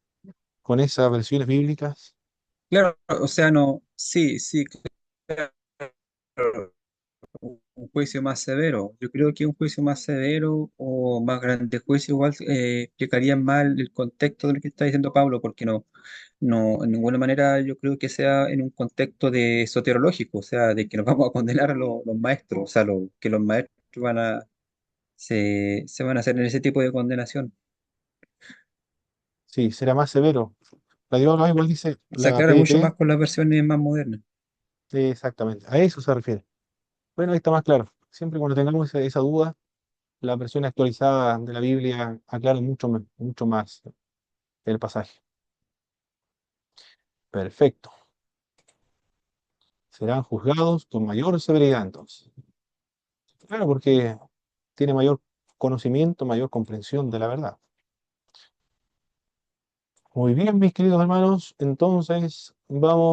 esas versiones bíblicas. Claro, o sea, no, sí, sí, claro, un juicio más severo. Yo creo que un juicio más severo o más grande juicio igual explicaría mal el contexto de lo que está diciendo Pablo, porque no, en ninguna manera yo creo que sea en un contexto de soteriológico, o sea, de que nos vamos a condenar a los maestros, o sea, que los maestros se van a hacer en ese tipo de condenación. Sí, será más severo. La Dios igual dice Se la aclara mucho más PDT. con las versiones más modernas. Exactamente, a eso se refiere. Bueno, ahí está más claro. Siempre cuando tengamos esa duda, la versión actualizada de la Biblia aclara mucho más el pasaje. Perfecto. Serán juzgados con mayor severidad entonces. Claro, porque tiene mayor conocimiento, mayor comprensión de la verdad. Muy bien, mis queridos hermanos, entonces vamos